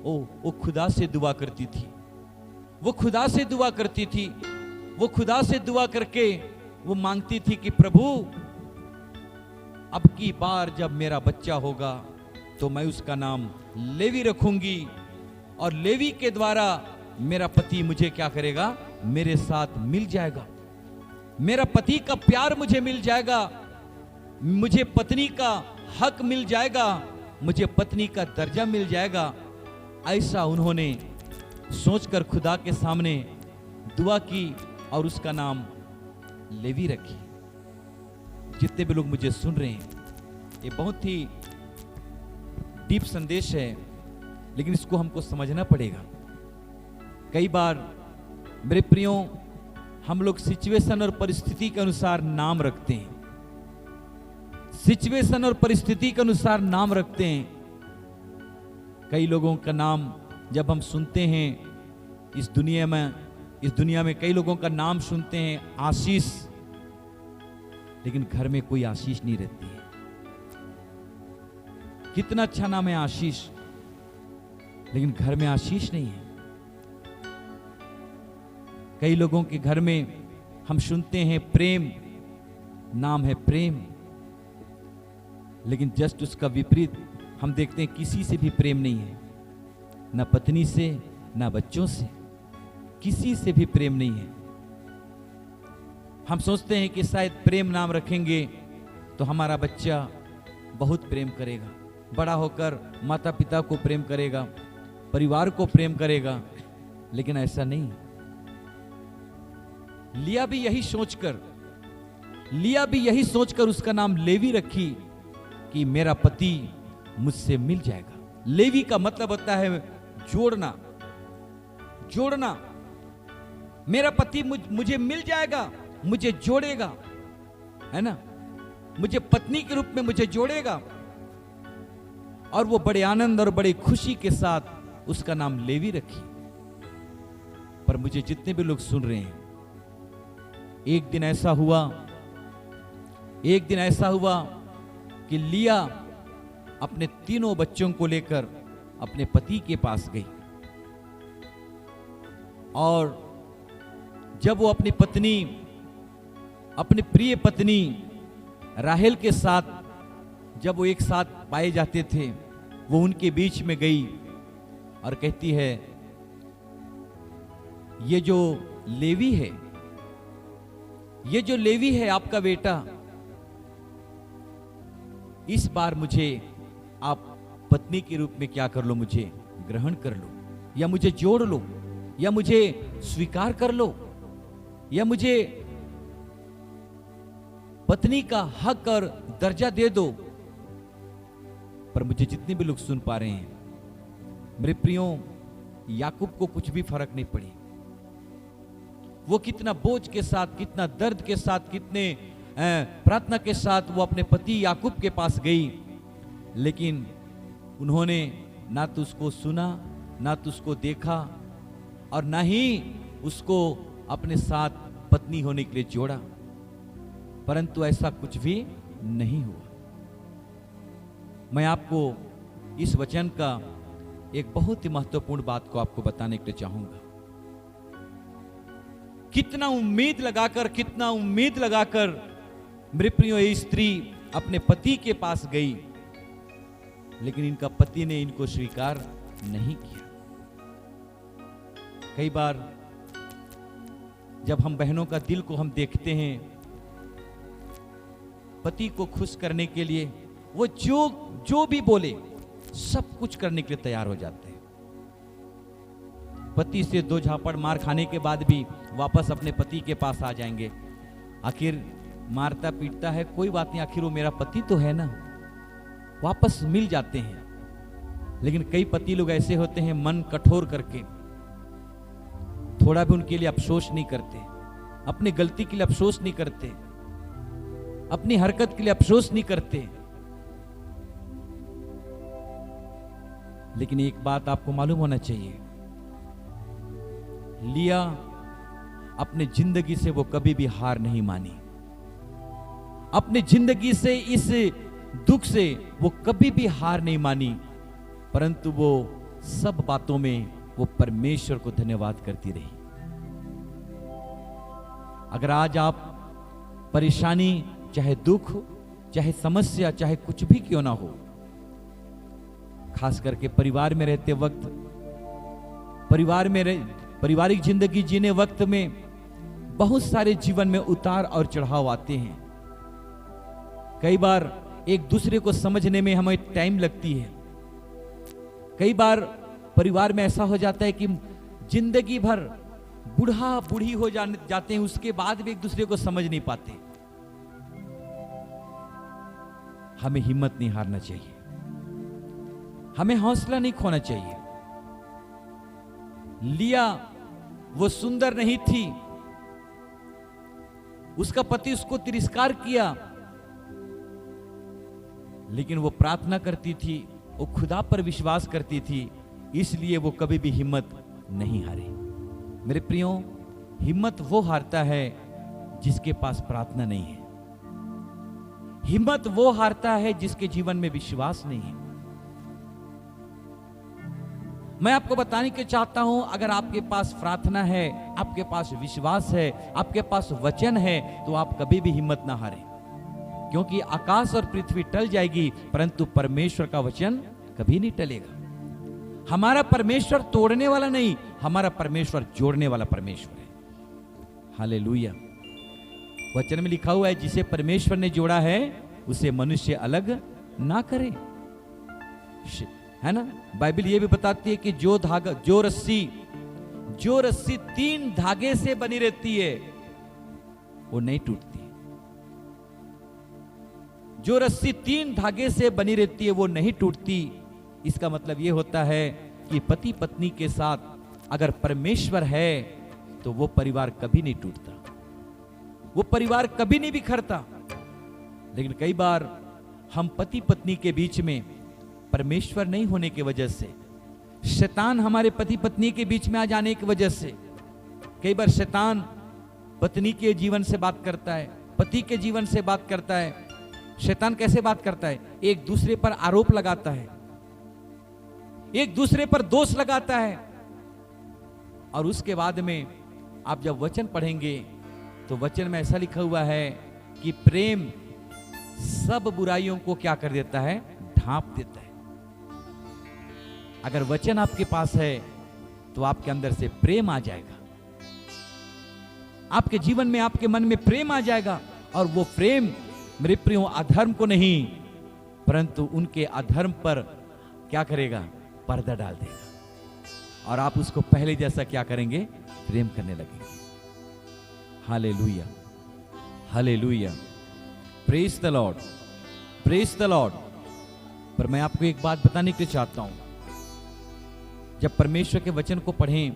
वो खुदा से दुआ करती थी, वो खुदा से दुआ करती थी, वो खुदा से दुआ करके वो मांगती थी कि प्रभु अब की बार जब मेरा बच्चा होगा तो मैं उसका नाम लेवी रखूंगी और लेवी के द्वारा मेरा पति मुझे क्या करेगा, मेरे साथ मिल जाएगा, मेरा पति का प्यार मुझे मिल जाएगा, मुझे पत्नी का हक मिल जाएगा, मुझे पत्नी का दर्जा मिल जाएगा। ऐसा उन्होंने सोचकर खुदा के सामने दुआ की और उसका नाम लेवी रखी। जितने भी लोग मुझे सुन रहे हैं, ये बहुत ही डीप संदेश है, लेकिन इसको हमको समझना पड़ेगा। कई बार मेरे प्रियों हम लोग सिचुएशन और परिस्थिति के अनुसार नाम रखते हैं, सिचुएशन और परिस्थिति के अनुसार नाम रखते हैं। कई लोगों का नाम जब हम सुनते हैं इस दुनिया में कई लोगों का नाम सुनते हैं आशीष, लेकिन घर में कोई आशीष नहीं रहती है। कितना अच्छा नाम है आशीष, लेकिन घर में आशीष नहीं है। कई लोगों के घर में हम सुनते हैं प्रेम, नाम है प्रेम, लेकिन जस्ट उसका विपरीत हम देखते हैं किसी से भी प्रेम नहीं है, ना पत्नी से, ना बच्चों से, किसी से भी प्रेम नहीं है। हम सोचते हैं कि शायद प्रेम नाम रखेंगे तो हमारा बच्चा बहुत प्रेम करेगा, बड़ा होकर माता पिता को प्रेम करेगा, परिवार को प्रेम करेगा, लेकिन ऐसा नहीं। लिया भी यही सोचकर उसका नाम लेवी रखी कि मेरा पति मुझसे मिल जाएगा। लेवी का मतलब होता है जोड़ना, जोड़ना। मेरा पति मुझे मिल जाएगा, मुझे जोड़ेगा, है ना, मुझे पत्नी के रूप में मुझे जोड़ेगा। और वो बड़े आनंद और बड़े खुशी के साथ उसका नाम लेवी रखी। पर मुझे जितने भी लोग सुन रहे हैं, एक दिन ऐसा हुआ कि लिया अपने तीनों बच्चों को लेकर अपने पति के पास गई। और जब वो अपनी प्रिय पत्नी राहेल के साथ जब वो एक साथ पाए जाते थे, वो उनके बीच में गई और कहती है, ये जो लेवी है आपका बेटा, इस बार मुझे आप पत्नी के रूप में क्या कर लो, मुझे ग्रहण कर लो, या मुझे जोड़ लो, या मुझे स्वीकार कर लो, या मुझे पत्नी का हक और दर्जा दे दो। पर मुझे जितने भी लोग सुन पा रहे हैं, मेरे प्रियों, याकूब को कुछ भी फर्क नहीं पड़ी। वो कितना बोझ के साथ, कितना दर्द के साथ, कितने प्रार्थना के साथ वो अपने पति याकूब के पास गई, लेकिन उन्होंने ना तो उसको सुना, ना तो उसको देखा, और ना ही उसको अपने साथ पत्नी होने के लिए जोड़ा। परंतु ऐसा कुछ भी नहीं हुआ। मैं आपको इस वचन का एक बहुत ही महत्वपूर्ण बात को आपको बताने के लिए चाहूंगा। कितना उम्मीद लगाकर मेरे प्रियो ये स्त्री अपने पति के पास गई, लेकिन इनका पति ने इनको स्वीकार नहीं किया। कई बार जब हम बहनों का दिल को हम देखते हैं, पति को खुश करने के लिए वो जो भी बोले सब कुछ करने के लिए तैयार हो जाते हैं। पति से दो झापड़ मार खाने के बाद भी वापस अपने पति के पास आ जाएंगे। आखिर मारता पीटता है, कोई बात नहीं, आखिर वो मेरा पति तो है ना, वापस मिल जाते हैं। लेकिन कई पति लोग ऐसे होते हैं मन कठोर करके, थोड़ा भी उनके लिए अफसोस नहीं करते, अपनी गलती के लिए अफसोस नहीं करते, अपनी हरकत के लिए अफसोस नहीं करते। लेकिन एक बात आपको मालूम होना चाहिए, लिया अपने जिंदगी से वो कभी भी हार नहीं मानी। अपनी जिंदगी से, इस दुख से वो कभी भी हार नहीं मानी, परंतु वो सब बातों में वो परमेश्वर को धन्यवाद करती रही। अगर आज आप परेशानी, चाहे दुख, चाहे समस्या, चाहे कुछ भी क्यों ना हो, खास करके परिवार में रहते वक्त, पारिवारिक जिंदगी जीने वक्त में बहुत सारे जीवन में उतार और चढ़ाव आते हैं। कई बार एक दूसरे को समझने में हमें टाइम लगती है। कई बार परिवार में ऐसा हो जाता है कि जिंदगी भर बूढ़ा बूढ़ी हो जाते हैं, उसके बाद भी एक दूसरे को समझ नहीं पाते। हमें हिम्मत नहीं हारना चाहिए, हमें हौसला नहीं खोना चाहिए। लिया वो सुंदर नहीं थी, उसका पति उसको तिरस्कार किया, लेकिन वो प्रार्थना करती थी, वो खुदा पर विश्वास करती थी, इसलिए वो कभी भी हिम्मत नहीं हारी। मेरे प्रियो, हिम्मत वो हारता है जिसके पास प्रार्थना नहीं है। हिम्मत वो हारता है जिसके जीवन में विश्वास नहीं है। मैं आपको बताने के चाहता हूं, अगर आपके पास प्रार्थना है, आपके पास विश्वास है, आपके पास वचन है, तो आप कभी भी हिम्मत ना हारें, क्योंकि आकाश और पृथ्वी टल जाएगी, परंतु परमेश्वर का वचन कभी नहीं टलेगा। हमारा परमेश्वर तोड़ने वाला नहीं, हमारा परमेश्वर जोड़ने वाला परमेश्वर है। हालेलुया। वचन में लिखा हुआ है, जिसे परमेश्वर ने जोड़ा है उसे मनुष्य अलग ना करे, है ना। बाइबल ये भी बताती है कि जो रस्सी 3 धागे से बनी रहती है वो नहीं टूटती। जो रस्सी 3 धागे से बनी रहती है वो नहीं टूटती। इसका मतलब ये होता है कि पति पत्नी के साथ अगर परमेश्वर है तो वो परिवार कभी नहीं टूटता, वो परिवार कभी नहीं बिखरता। लेकिन कई बार हम पति पत्नी के बीच में परमेश्वर नहीं होने की वजह से, शैतान हमारे पति पत्नी के बीच में आ जाने की वजह से, कई बार शैतान पत्नी के जीवन से बात करता है, पति के जीवन से बात करता है। शैतान कैसे बात करता है? एक दूसरे पर आरोप लगाता है, एक दूसरे पर दोष लगाता है, और उसके बाद में आप जब वचन पढ़ेंगे तो वचन में ऐसा लिखा हुआ है कि प्रेम सब बुराइयों को क्या कर देता है? ढांप देता है। अगर वचन आपके पास है तो आपके अंदर से प्रेम आ जाएगा, आपके जीवन में, आपके मन में प्रेम आ जाएगा, और वो प्रेम मेरे प्रियो अधर्म को नहीं परंतु उनके अधर्म पर क्या करेगा? पर्दा डाल देगा, और आप उसको पहले जैसा क्या करेंगे? प्रेम करने लगेंगे। Hallelujah, hallelujah, praise the Lord, praise the Lord. पर मैं आपको एक बात बताने के लिए चाहता हूं, जब परमेश्वर के वचन को पढ़ें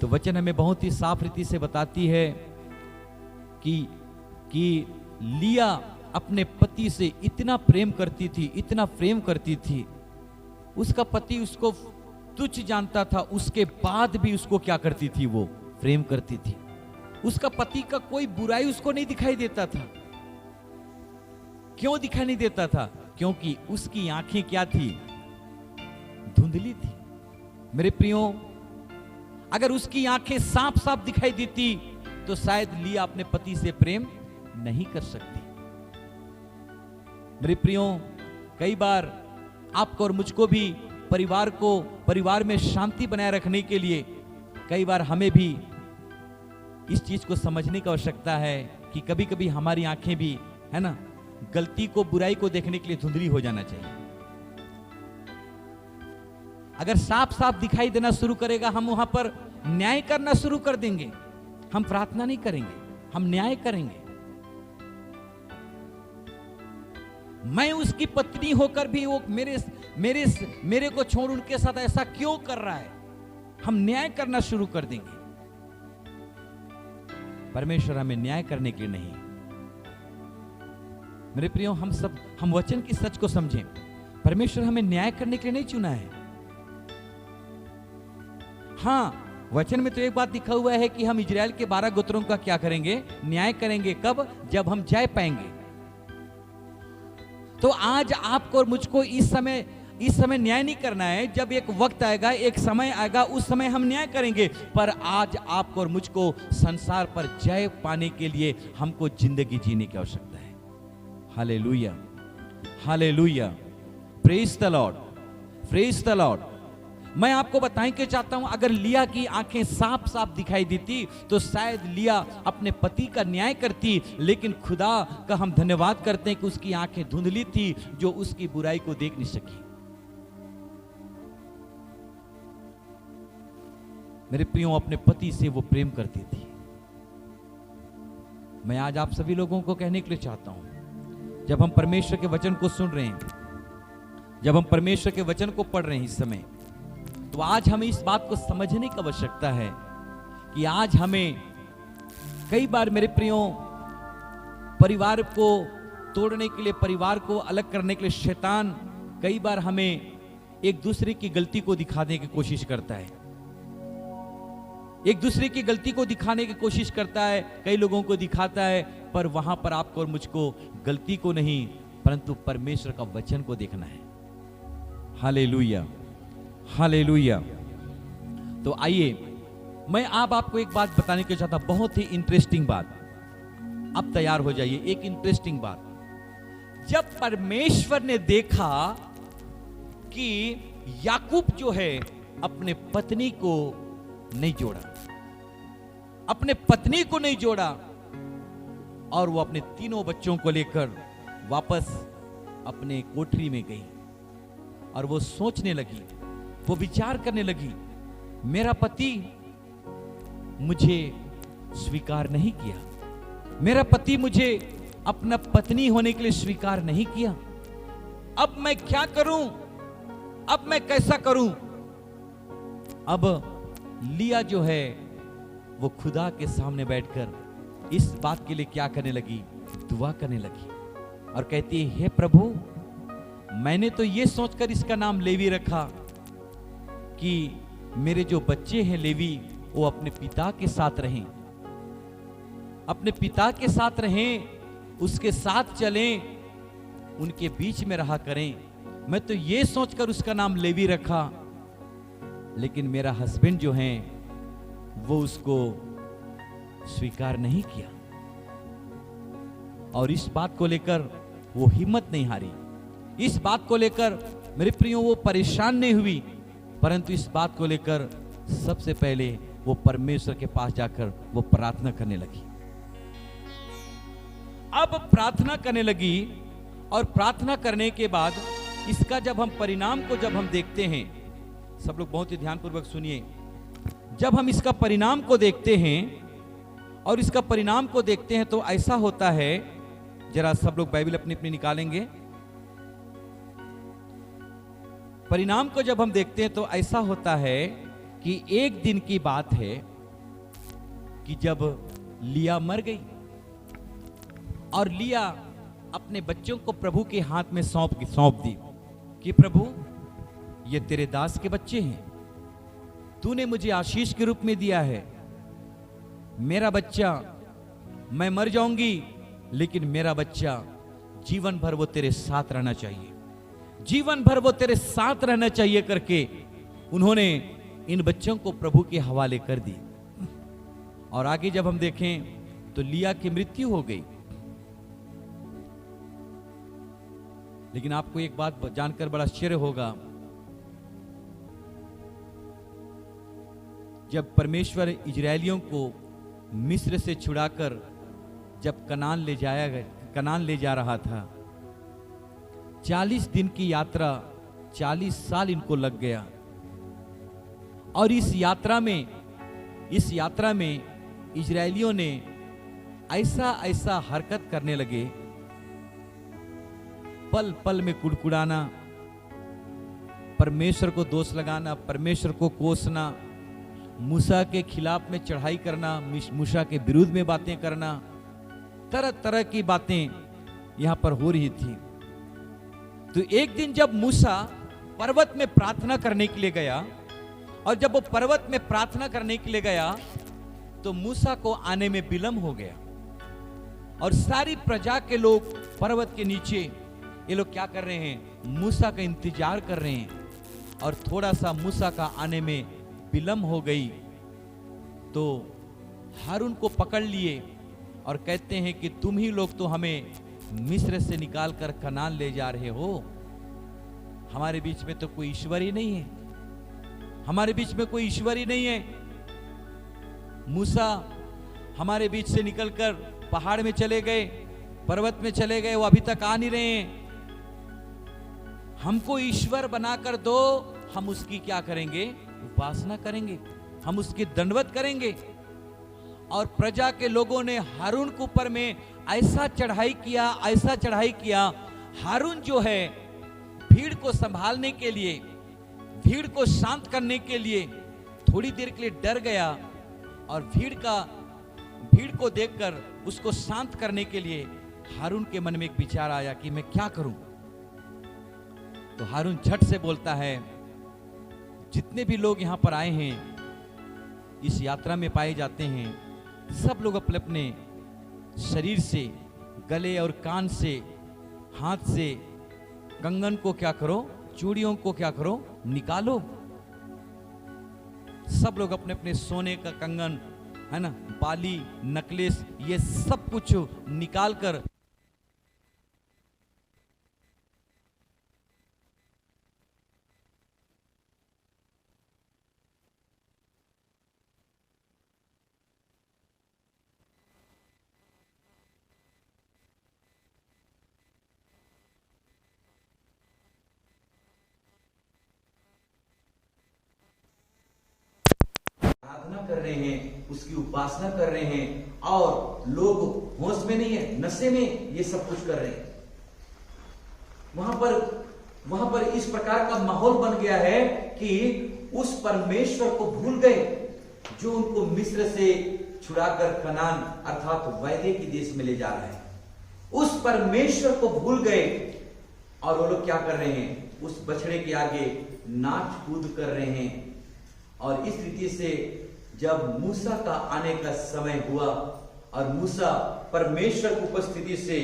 तो वचन हमें बहुत ही साफ रीति से बताती है कि लिया अपने पति से इतना प्रेम करती थी, इतना प्रेम करती थी। उसका पति उसको तुच्छ जानता था, उसके बाद भी उसको क्या करती थी? वो प्रेम करती थी। उसका पति का कोई बुराई उसको नहीं दिखाई देता था। क्यों दिखाई नहीं देता था? क्योंकि उसकी आंखें क्या थी? धुंधली थी। मेरे प्रियो, अगर उसकी आंखें साफ साफ दिखाई देती तो शायद लिया अपने पति से प्रेम नहीं कर सकती। मेरे प्रियो, कई बार आपको और मुझको भी परिवार में शांति बनाए रखने के लिए कई बार हमें भी इस चीज को समझने की आवश्यकता है कि कभी कभी हमारी आंखें भी, है ना, गलती को, बुराई को देखने के लिए धुंधली हो जाना चाहिए। अगर साफ साफ दिखाई देना शुरू करेगा, हम वहां पर न्याय करना शुरू कर देंगे। हम प्रार्थना नहीं करेंगे, हम न्याय करेंगे। मैं उसकी पत्नी होकर भी वो मेरे को छोड़ उनके साथ ऐसा क्यों कर रहा है? हम न्याय करना शुरू कर देंगे। परमेश्वर हमें न्याय करने के लिए नहीं, मेरे प्रियो, हम वचन की सच को समझें। परमेश्वर हमें न्याय करने के लिए नहीं चुना है। हाँ, वचन में तो एक बात लिखा हुआ है कि हम इजराइल के 12 गोत्रों का क्या करेंगे? न्याय करेंगे। कब? जब हम जय पाएंगे। तो आज आपको और मुझको इस समय न्याय नहीं करना है। जब एक वक्त आएगा, एक समय आएगा, उस समय हम न्याय करेंगे। पर आज आपको और मुझको संसार पर जय पाने के लिए हमको जिंदगी जीने की आवश्यकता है। Hallelujah, hallelujah, praise the Lord, praise the Lord. मैं आपको बताने के चाहता हूं, अगर लिया की आंखें साफ साफ दिखाई देती तो शायद लिया अपने पति का न्याय करती, लेकिन खुदा का हम धन्यवाद करते हैं कि उसकी आंखें धुंधली थी, जो उसकी बुराई को देख नहीं सकी। मेरे प्रियो, अपने पति से वो प्रेम करती थी। मैं आज आप सभी लोगों को कहने के लिए चाहता हूं, जब हम परमेश्वर के वचन को सुन रहे हैं, जब हम परमेश्वर के वचन को पढ़ रहे हैं इस समय, तो आज हमें इस बात को समझने की आवश्यकता है कि आज हमें कई बार, मेरे प्रियो, परिवार को तोड़ने के लिए, परिवार को अलग करने के लिए शैतान कई बार हमें एक दूसरे की गलती को दिखाने की कोशिश करता है। एक दूसरे की गलती को दिखाने की कोशिश करता है, कई लोगों को दिखाता है, पर वहां पर आपको और मुझको गलती को नहीं, परंतु परमेश्वर का वचन को देखना है। Hallelujah, hallelujah. तो आइए, मैं अब आपको एक बात बताने के चाहता हूं, बहुत ही इंटरेस्टिंग बात। अब तैयार हो जाइए, एक इंटरेस्टिंग बात। जब परमेश्वर ने देखा कि याकूब जो है अपने पत्नी को नहीं जोड़ा, अपने पत्नी को नहीं जोड़ा, और वो अपने तीनों बच्चों को लेकर वापस अपने कोठरी में गई, और वो सोचने लगी, वो विचार करने लगी, मेरा पति मुझे स्वीकार नहीं किया, मेरा पति मुझे अपना पत्नी होने के लिए स्वीकार नहीं किया, अब मैं क्या करूं, अब मैं कैसा करूं? अब लिया जो है वो खुदा के सामने बैठकर इस बात के लिए क्या करने लगी? दुआ करने लगी, और कहती है, हे प्रभु, मैंने तो ये सोचकर इसका नाम लेवी रखा कि मेरे जो बच्चे हैं लेवी, वो अपने पिता के साथ रहें, अपने पिता के साथ रहें, उसके साथ चलें, उनके बीच में रहा करें। मैं तो ये सोचकर उसका नाम लेवी रखा, लेकिन मेरा हस्बैंड जो है वो उसको स्वीकार नहीं किया। और इस बात को लेकर वो हिम्मत नहीं हारी, इस बात को लेकर मेरे प्रियो वो परेशान नहीं हुई, परंतु इस बात को लेकर सबसे पहले वो परमेश्वर के पास जाकर वो प्रार्थना करने लगी। अब प्रार्थना करने लगी, और प्रार्थना करने के बाद इसका जब हम परिणाम को जब हम देखते हैं, सब लोग बहुत ही ध्यानपूर्वक सुनिए, जब हम इसका परिणाम को देखते हैं और इसका परिणाम को देखते हैं तो ऐसा होता है, जरा सब लोग बाइबल अपनी अपनी निकालेंगे। परिणाम को जब हम देखते हैं तो ऐसा होता है कि एक दिन की बात है कि जब लिया मर गई और लिया अपने बच्चों को प्रभु के हाथ में सौंप दी कि प्रभु, ये तेरे दास के बच्चे हैं, तूने मुझे आशीष के रूप में दिया है, मेरा बच्चा, मैं मर जाऊंगी लेकिन मेरा बच्चा जीवन भर वो तेरे साथ रहना चाहिए, जीवन भर वो तेरे साथ रहना चाहिए करके उन्होंने इन बच्चों को प्रभु के हवाले कर दी। और आगे जब हम देखें तो लिया की मृत्यु हो गई। लेकिन आपको एक बात जानकर बड़ा आश्चर्य होगा, जब परमेश्वर इजरायलियों को मिस्र से छुड़ाकर जब कनान ले जा रहा था, 40 दिन की यात्रा, 40 साल इनको लग गया। और इस यात्रा में इजरायलियों ने ऐसा हरकत करने लगे, पल पल में कुड़कुड़ाना, परमेश्वर को दोष लगाना, परमेश्वर को कोसना, मूसा के खिलाफ में चढ़ाई करना, मूसा के विरुद्ध में बातें करना, तरह तरह की बातें यहां पर हो रही थी। तो एक दिन जब मूसा पर्वत में प्रार्थना करने के लिए गया, और जब वो पर्वत में प्रार्थना करने के लिए गया तो मूसा को आने में विलंब हो गया, और सारी प्रजा के लोग पर्वत के नीचे ये लोग क्या कर रहे हैं, मूसा का इंतजार कर रहे हैं। और थोड़ा सा मूसा का आने में विलंब हो गई तो हारून को पकड़ लिए और कहते हैं कि तुम ही लोग तो हमें मिस्र से निकालकर कनान ले जा रहे हो, हमारे बीच में तो कोई ईश्वर ही नहीं है, हमारे बीच में कोई ईश्वर ही नहीं है। मूसा हमारे बीच से निकलकर पहाड़ में चले गए, पर्वत में चले गए, वो अभी तक आ नहीं रहे हैं। हमको ईश्वर बनाकर दो, हम उसकी क्या करेंगे, उपासना करेंगे, हम उसकी दंडवत करेंगे। और प्रजा के लोगों ने हारून के ऊपर में ऐसा चढ़ाई किया, ऐसा चढ़ाई किया। हारून जो है भीड़ को संभालने के लिए, भीड़ को शांत करने के लिए थोड़ी देर के लिए डर गया, और भीड़ को देखकर उसको शांत करने के लिए हारून के मन में एक विचार आया कि मैं क्या करूं। तो हारून झट से बोलता है, जितने भी लोग यहां पर आए हैं, इस यात्रा में पाए जाते हैं, सब लोग अपने अपने शरीर से, गले और कान से, हाथ से कंगन को क्या करो, चूड़ियों को क्या करो, निकालो। सब लोग अपने अपने सोने का कंगन है ना, बाली, नकलेस, ये सब कुछ निकालकर आराधना कर रहे हैं, उसकी उपासना कर रहे हैं, और लोग होश में नहीं है, नशे में ये सब कुछ कर रहे हैं। वहां पर इस प्रकार का माहौल बन गया है कि उस परमेश्वर को भूल गए जो उनको मिस्र से छुड़ाकर कनान अर्थात वैदे के देश में ले जा रहा है। उस परमेश्वर को भूल गए, और वो लोग क्या कर रहे हैं, उस बछड़े के आगे नाच कूद कर रहे हैं। और इस रीति से जब मूसा का आने का समय हुआ, और मूसा परमेश्वर की उपस्थिति से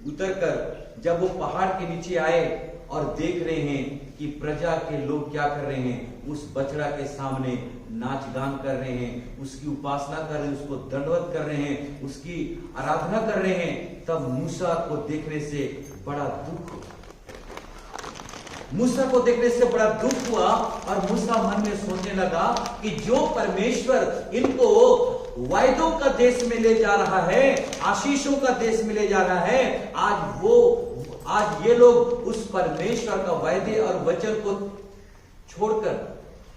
उतरकर जब वो पहाड़ के नीचे आए और देख रहे हैं कि प्रजा के लोग क्या कर रहे हैं, उस बछड़ा के सामने नाच गान कर रहे हैं, उसकी उपासना कर रहे हैं, उसको दंडवत कर रहे हैं, उसकी आराधना कर रहे हैं, तब मूसा को देखने से बड़ा दुख हुआ। और मूसा मन में सोचने लगा कि जो परमेश्वर इनको वायदों का देश में ले जा रहा है, आशीषों का देश में ले जा रहा है, आज ये लोग उस परमेश्वर का वायदे और वचन को छोड़कर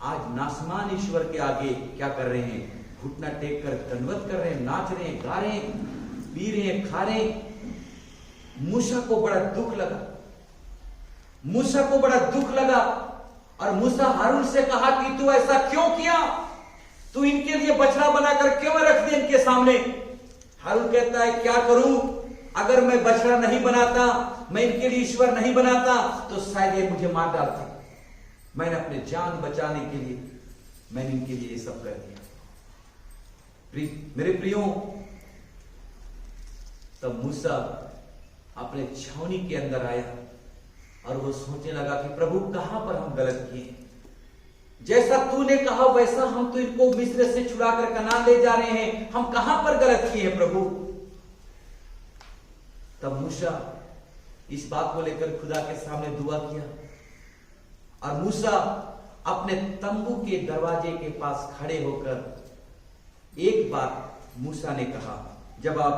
आज नासमान ईश्वर के आगे क्या कर रहे हैं, घुटना टेक कर दंडवत कर रहे हैं, नाच रहे हैं, गा रहे हैं, पी रहे हैं, खा रहे हैं। मूसा को बड़ा दुख लगा, और मूसा हारून से कहा कि तू ऐसा क्यों किया, तू इनके लिए बछड़ा बनाकर क्यों रख दिया इनके सामने। हारून कहता है, क्या करूं, अगर मैं बछड़ा नहीं बनाता, मैं इनके लिए ईश्वर नहीं बनाता, तो शायद ये मुझे मार डालते। मैंने अपने जान बचाने के लिए मैंने इनके लिए ये सब कर दिया। मेरे प्रियो, तब मूसा अपने छावनी के अंदर आया और वो सोचने लगा कि प्रभु कहां पर हम गलत किए, जैसा तूने कहा वैसा हम तो इनको मिस्र से छुड़ाकर कनान ले जा रहे हैं, हम कहां पर गलत किए हैं प्रभु। तब मूसा इस बात को लेकर खुदा के सामने दुआ किया, और मूसा अपने तंबू के दरवाजे के पास खड़े होकर एक बात मूसा ने कहा। जब आप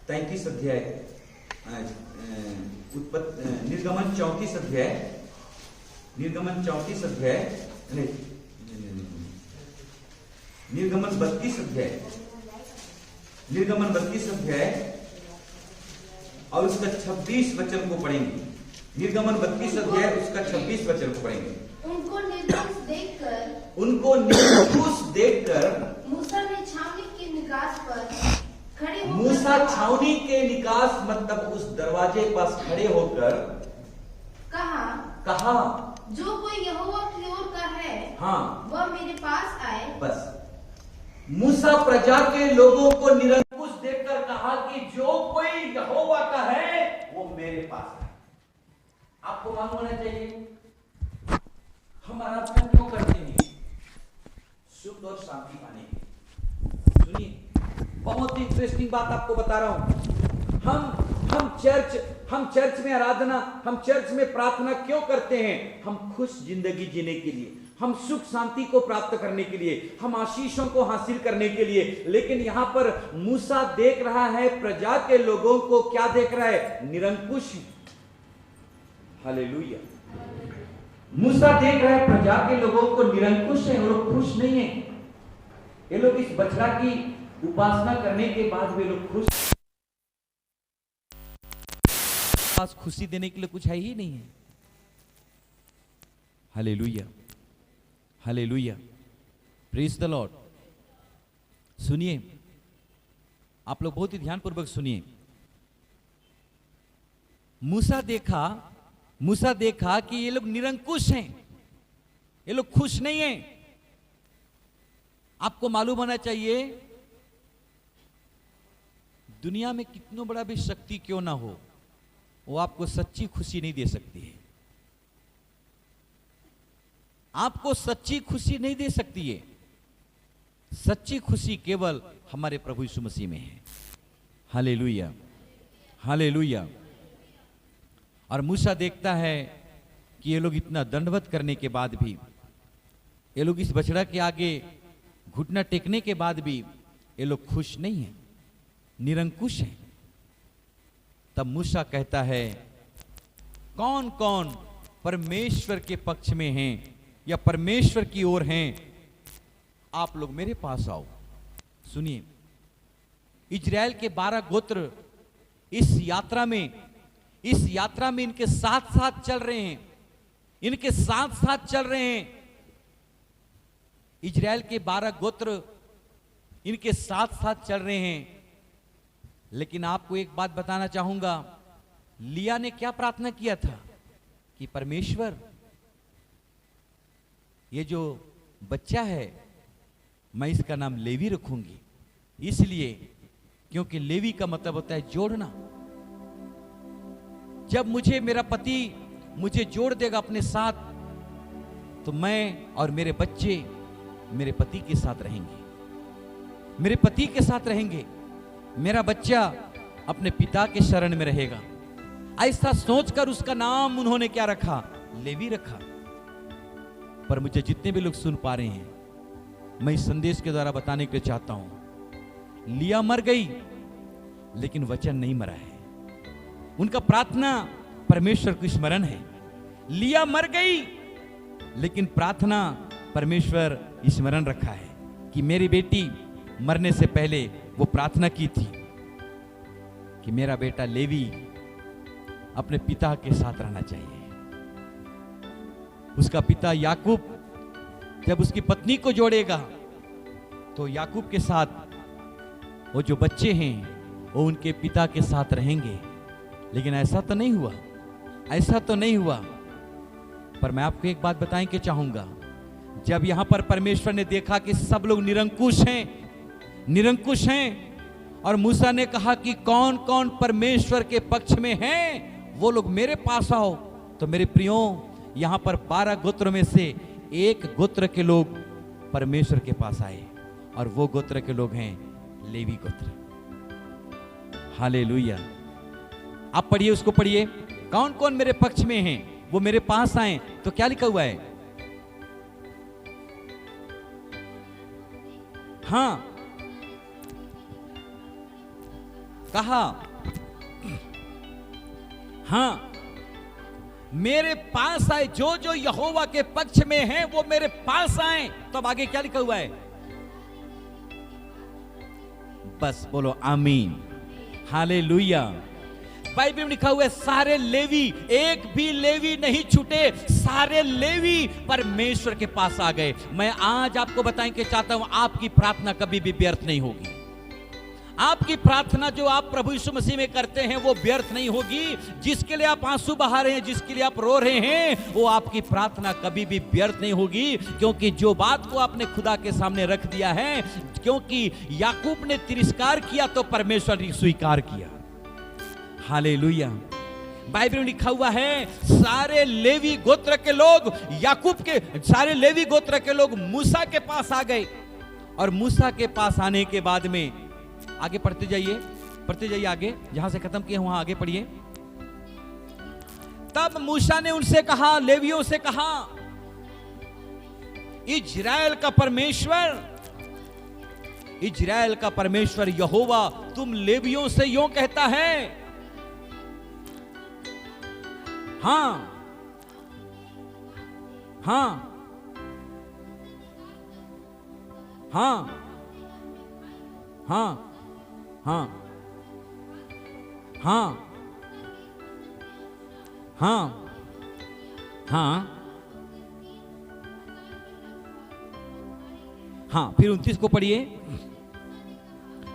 33 अध्याय निर्गमन 34 अध्याय निर्गमन 32 अध्याय और उसका 26 वचन को पढ़ेंगे। निर्गमन 32 अध्याय उसका 26 वचन को पढ़ेंगे। उनको निर्दोष देखकर उनको निर्दोष देखकर मूसा ने छावनी के निकास पर खड़े होकर मूसा छावनी के निकास मतलब उस दरवाजे पास खड़े होकर कहा जो कोई यहोवा की ओर का है हाँ वह मेरे पास आए। बस मूसा प्रजा के लोगों को निरंकुश देखकर कहा कि जो कोई यहोवा का है वो मेरे पास है। आपको मालूम होना चाहिए हम आराधना क्यों करते हैं? सुख और शांति पाने के। सुनिए बहुत ही इंटरेस्टिंग बात आपको बता रहा हूं। हम चर्च में आराधना, हम चर्च में प्रार्थना क्यों करते हैं? हम खुश जिंदगी जीने के लिए, हम सुख शांति को प्राप्त करने के लिए, हम आशीषों को हासिल करने के लिए। लेकिन यहां पर मूसा देख रहा है प्रजा के लोगों को, क्या देख रहा है? निरंकुश। हालेलुया। मूसा देख रहा है प्रजा के लोगों को निरंकुश है, वो लोग खुश नहीं है। ये लोग इस बछड़ा की उपासना करने के बाद वे लोग खुश, पास खुशी देने के लिए कुछ है ही नहीं है। Hallelujah, hallelujah, praise the Lord. सुनिए, आप लोग बहुत ही ध्यानपूर्वक सुनिए। मूसा देखा कि ये लोग निरंकुश हैं, ये लोग खुश नहीं हैं। आपको मालूम होना चाहिए दुनिया में कितना बड़ा भी शक्ति क्यों ना हो, वो आपको सच्ची खुशी नहीं दे सकती है। आपको सच्ची खुशी नहीं दे सकती है। सच्ची खुशी केवल हमारे प्रभु यीशु मसीह में है। Hallelujah, hallelujah. और मूसा देखता है कि ये लोग इतना दंडवत करने के बाद भी, ये लोग इस बछड़ा के आगे घुटना टेकने के बाद भी ये लोग खुश नहीं हैं, निरंकुश हैं। तब मूसा कहता है, कौन कौन परमेश्वर के पक्ष में हैं या परमेश्वर की ओर हैं, आप लोग मेरे पास आओ। सुनिए, इजराइल के 12 गोत्र इस यात्रा में इनके साथ साथ चल रहे हैं, इनके साथ साथ चल रहे हैं। इजराइल के 12 गोत्र इनके साथ साथ चल रहे हैं। लेकिन आपको एक बात बताना चाहूंगा, लिया ने क्या प्रार्थना किया था कि परमेश्वर, ये जो बच्चा है मैं इसका नाम लेवी रखूंगी, इसलिए क्योंकि लेवी का मतलब होता है जोड़ना। जब मेरा पति मुझे जोड़ देगा अपने साथ, तो मैं और मेरे बच्चे मेरे पति के साथ रहेंगे, मेरे पति के साथ रहेंगे, मेरा बच्चा अपने पिता के शरण में रहेगा। ऐसा सोचकर उसका नाम उन्होंने क्या रखा? लेवी रखा। पर मुझे जितने भी लोग सुन पा रहे हैं, मैं इस संदेश के द्वारा बताने के लिए चाहता हूं, लिया मर गई लेकिन वचन नहीं मरा है। उनका प्रार्थना परमेश्वर को स्मरण है। लिया मर गई लेकिन प्रार्थना परमेश्वर स्मरण रखा है कि मेरी बेटी मरने से पहले वो प्रार्थना की थी कि मेरा बेटा लेवी अपने पिता के साथ रहना चाहिए। उसका पिता याकूब जब उसकी पत्नी को जोड़ेगा तो याकूब के साथ वो जो बच्चे हैं वो उनके पिता के साथ रहेंगे। लेकिन ऐसा तो नहीं हुआ, ऐसा तो नहीं हुआ। पर मैं आपको एक बात बताने के चाहूंगा, जब यहां पर परमेश्वर ने देखा कि सब लोग निरंकुश हैं, और मूसा ने कहा कि कौन कौन परमेश्वर के पक्ष में हैं, वो लोग मेरे पास आओ। तो मेरे प्रियो, यहां पर 12 गोत्र में से एक गोत्र के लोग परमेश्वर के पास आए, और वो गोत्र के लोग हैं लेवी गोत्र। हालेलुया। आप पढ़िए, उसको पढ़िए, कौन कौन मेरे पक्ष में हैं, वो मेरे पास आए। तो क्या लिखा हुआ है? हां, कहा हां, मेरे पास आए, जो जो यहोवा के पक्ष में हैं वो मेरे पास आए। तो अब आगे क्या लिखा हुआ है? बस बोलो आमीन, हालेलुया। बाइबल में लिखा हुआ है सारे लेवी, एक भी लेवी नहीं छूटे, सारे लेवी परमेश्वर के पास आ गए। मैं आज आपको बताएं कि चाहता हूं आपकी प्रार्थना कभी भी व्यर्थ नहीं होगी। आपकी प्रार्थना जो आप प्रभु यीशु मसीह में करते हैं वो व्यर्थ नहीं होगी। जिसके लिए आप आंसू बहा रहे हैं, जिसके लिए आप रो रहे हैं, वो आपकी प्रार्थना कभी भी व्यर्थ नहीं होगी, क्योंकि जो बात को आपने खुदा के सामने रख दिया है, क्योंकि याकूब ने तिरस्कार किया तो परमेश्वर ने स्वीकार किया। हालेलुया। बाइबल में लिखा हुआ है सारे लेवी गोत्र के लोग, याकूब के सारे लेवी गोत्र के लोग मूसा के पास आ गए, और मूसा के पास आने के बाद में आगे पढ़ते जाइए आगे, जहां से खत्म किए वहां आगे पढ़िए। तब मूसा ने उनसे कहा, लेवियों से कहा, इजराइल का परमेश्वर यहोवा तुम लेवियों से यूं कहता है, हां हां हां हां हाँ हाँ हाँ हाँ हाँ। फिर 29 को पढ़िए।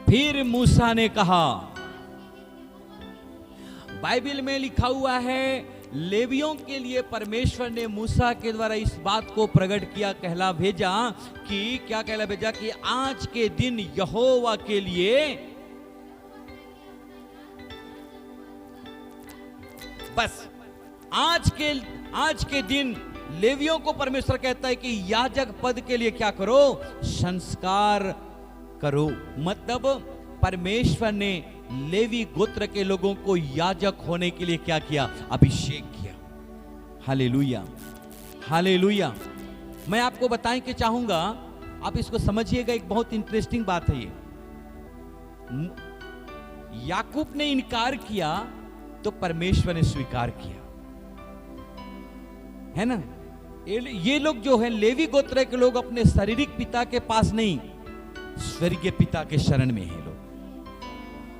फिर मूसा ने कहा, बाइबल में लिखा हुआ है लेवियों के लिए परमेश्वर ने मूसा के द्वारा इस बात को प्रकट किया, कहला भेजा कि क्या कहला भेजा कि आज के दिन यहोवा के लिए, बस आज के दिन लेवियों को परमेश्वर कहता है कि याजक पद के लिए क्या करो, संस्कार करो। मतलब परमेश्वर ने लेवी गोत्र के लोगों को याजक होने के लिए क्या किया, अभिषेक किया। Hallelujah hallelujah. मैं आपको बताएं कि चाहूंगा आप इसको समझिएगा, एक बहुत इंटरेस्टिंग बात है ये। याकूब ने इनकार किया तो परमेश्वर ने स्वीकार किया, है ना। ये लोग जो है लेवी गोत्र के लोग अपने शारीरिक पिता के पास नहीं, स्वर्गीय पिता के शरण में है लोग।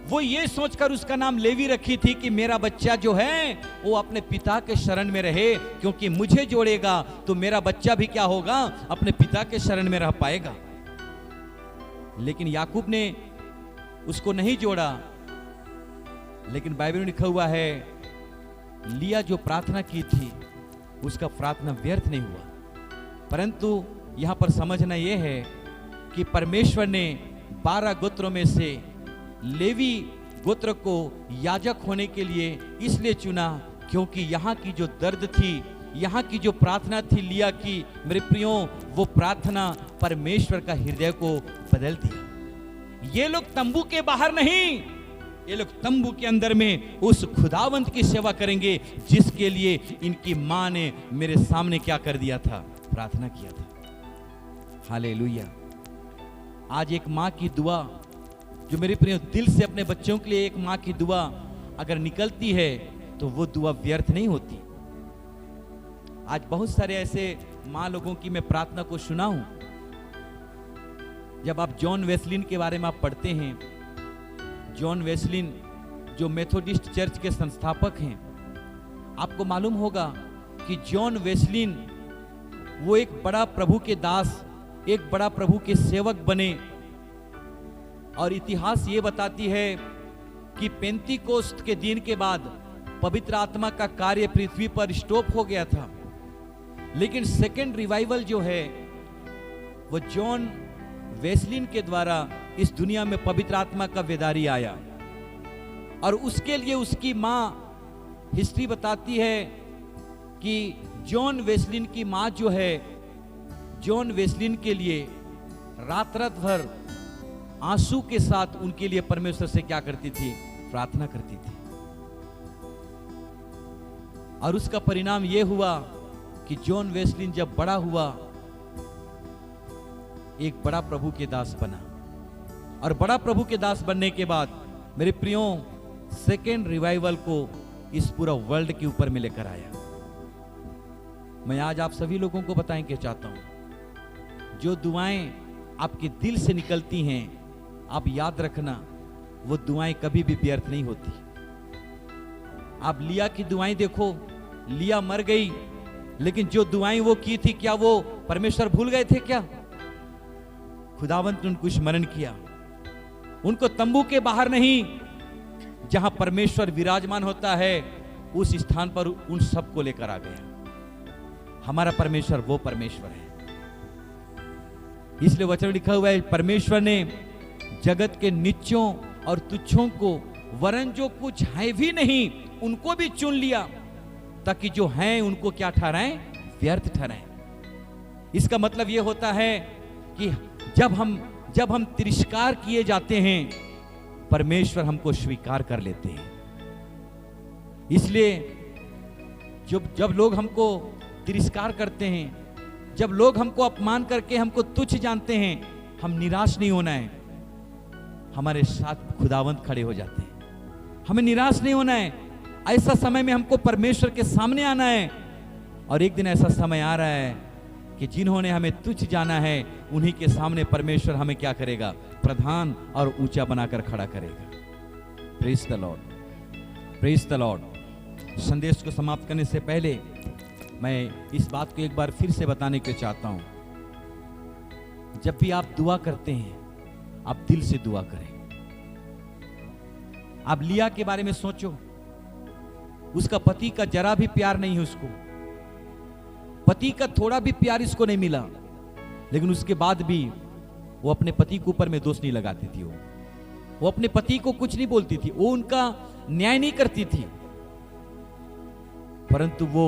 वो ये सोचकर उसका नाम लेवी रखी थी कि मेरा बच्चा जो है वो अपने पिता के शरण में रहे, क्योंकि मुझे जोड़ेगा तो मेरा बच्चा भी क्या होगा, अपने पिता के शरण में रह पाएगा। लेकिन याकूब ने उसको नहीं जोड़ा। लेकिन बाइबल में लिखा हुआ है लिया जो प्रार्थना की थी उसका प्रार्थना व्यर्थ नहीं हुआ, परंतु यहां पर समझना यह है कि परमेश्वर ने 12 गोत्रों में से लेवी गोत्र को याजक होने के लिए इसलिए चुना क्योंकि यहाँ की जो दर्द थी, यहाँ की जो प्रार्थना थी लिया की, मेरे प्रियो, वो प्रार्थना परमेश्वर का हृदय को बदल दिया। ये लोग तंबू के बाहर नहीं, ये लोग तंबू के अंदर में उस खुदावंत की सेवा करेंगे जिसके लिए इनकी मां ने मेरे सामने क्या कर दिया था, प्रार्थना किया था। हालेलुया। आज एक मां की दुआ जो मेरे प्रिय दिल से अपने बच्चों के लिए, एक मां की दुआ अगर निकलती है तो वो दुआ व्यर्थ नहीं होती। आज बहुत सारे ऐसे मां लोगों की मैं प्रार्थना को सुना हूं। जब आप जॉन वेस्लिन के बारे में आप पढ़ते हैं, जॉन वेस्लिन जो मेथोडिस्ट चर्च के संस्थापक हैं, आपको मालूम होगा कि जॉन वेस्लिन वो एक बड़ा प्रभु के दास, एक बड़ा प्रभु के सेवक बने। और इतिहास ये बताती है कि पेंतीकोस्त के दिन के बाद पवित्र आत्मा का कार्य पृथ्वी पर स्टॉप हो गया था। लेकिन सेकेंड रिवाइवल जो है वो जॉन वेस्लिन के द्वारा इस दुनिया में पवित्र आत्मा का वेदारी आया। और उसके लिए उसकी मां, हिस्ट्री बताती है कि जॉन वेस्लिन की मां जो है, जॉन वेस्लिन के लिए रात रात भर आंसू के साथ उनके लिए परमेश्वर से क्या करती थी, प्रार्थना करती थी। और उसका परिणाम यह हुआ कि जॉन वेस्लिन जब बड़ा हुआ एक बड़ा प्रभु के दास बना। और बड़ा प्रभु के दास बनने के बाद मेरे प्रियो सेकेंड रिवाइवल को इस पूरा वर्ल्ड के ऊपर में लेकर आया। मैं आज आप सभी लोगों को बताएं के चाहता हूं, जो दुआएं आपके दिल से निकलती हैं, आप याद रखना वो दुआएं कभी भी व्यर्थ नहीं होती। आप लिया की दुआएं देखो, लिया मर गई, लेकिन जो दुआएं वो की थी, क्या वो परमेश्वर भूल गए थे क्या? खुदावंत ने उनको स्मरण किया, उनको तंबू के बाहर नहीं, जहां परमेश्वर विराजमान होता है उस स्थान पर उन सबको लेकर आ गया। हमारा परमेश्वर वो परमेश्वर है। इसलिए वचन में लिखा हुआ है, परमेश्वर ने जगत के नीचों और तुच्छों को, वरन जो कुछ है भी नहीं उनको भी चुन लिया, ताकि जो हैं उनको क्या ठहराएं? व्यर्थ ठहराएं। इसका मतलब यह होता है कि जब हम तिरस्कार किए जाते हैं, परमेश्वर हमको स्वीकार कर लेते हैं। इसलिए जब लोग हमको तिरस्कार करते हैं, जब लोग हमको अपमान करके हमको तुच्छ जानते हैं, हम निराश नहीं होना है। हमारे साथ खुदावंत खड़े हो जाते हैं, हमें निराश नहीं होना है। ऐसा समय में हमको परमेश्वर के सामने आना है, और एक दिन ऐसा समय आ रहा है कि जिन्होंने हमें तुच्छ जाना है, उन्हीं के सामने परमेश्वर हमें क्या करेगा? प्रधान और ऊंचा बनाकर खड़ा करेगा। Praise the Lord, praise the Lord. संदेश को समाप्त करने से पहले मैं इस बात को एक बार फिर से बताने के चाहता हूं, जब भी आप दुआ करते हैं, आप दिल से दुआ करें। आप लिया के बारे में सोचो, उसका पति का जरा भी प्यार नहीं है, उसको पति का थोड़ा भी प्यार इसको नहीं मिला, लेकिन उसके बाद भी वो अपने पति के ऊपर में दोष नहीं लगाती थी। वो अपने पति को कुछ नहीं बोलती थी, वो उनका न्याय नहीं करती थी, परंतु वो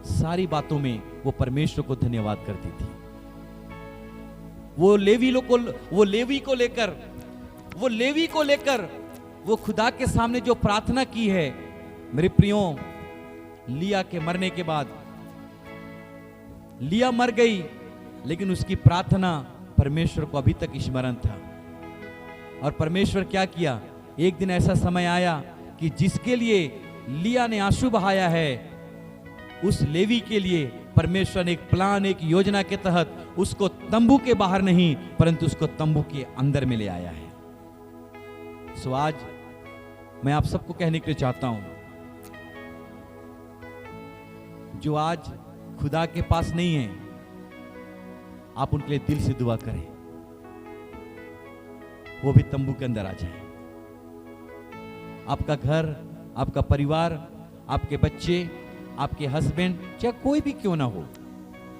सारी बातों में वो परमेश्वर को धन्यवाद करती थी। वो लेवी को लेकर वो खुदा के सामने जो प्रार्थना की है, मेरे प्रियो, लिया के मरने के बाद, लिया मर गई, लेकिन उसकी प्रार्थना परमेश्वर को अभी तक स्मरण था। और परमेश्वर क्या किया? एक दिन ऐसा समय आया कि जिसके लिए लिया ने आंसू बहाया है, उस लेवी के लिए परमेश्वर ने एक प्लान, एक योजना के तहत उसको तंबू के बाहर नहीं, परंतु उसको तंबू के अंदर में ले आया है। सो आज मैं आप सबको कहने के लिए चाहता हूं, जो आज खुदा के पास नहीं है, आप उनके लिए दिल से दुआ करें, वो भी तंबू के अंदर आ जाए। आपका घर, आपका परिवार, आपके बच्चे, आपके हस्बैंड, चाहे कोई भी क्यों ना हो,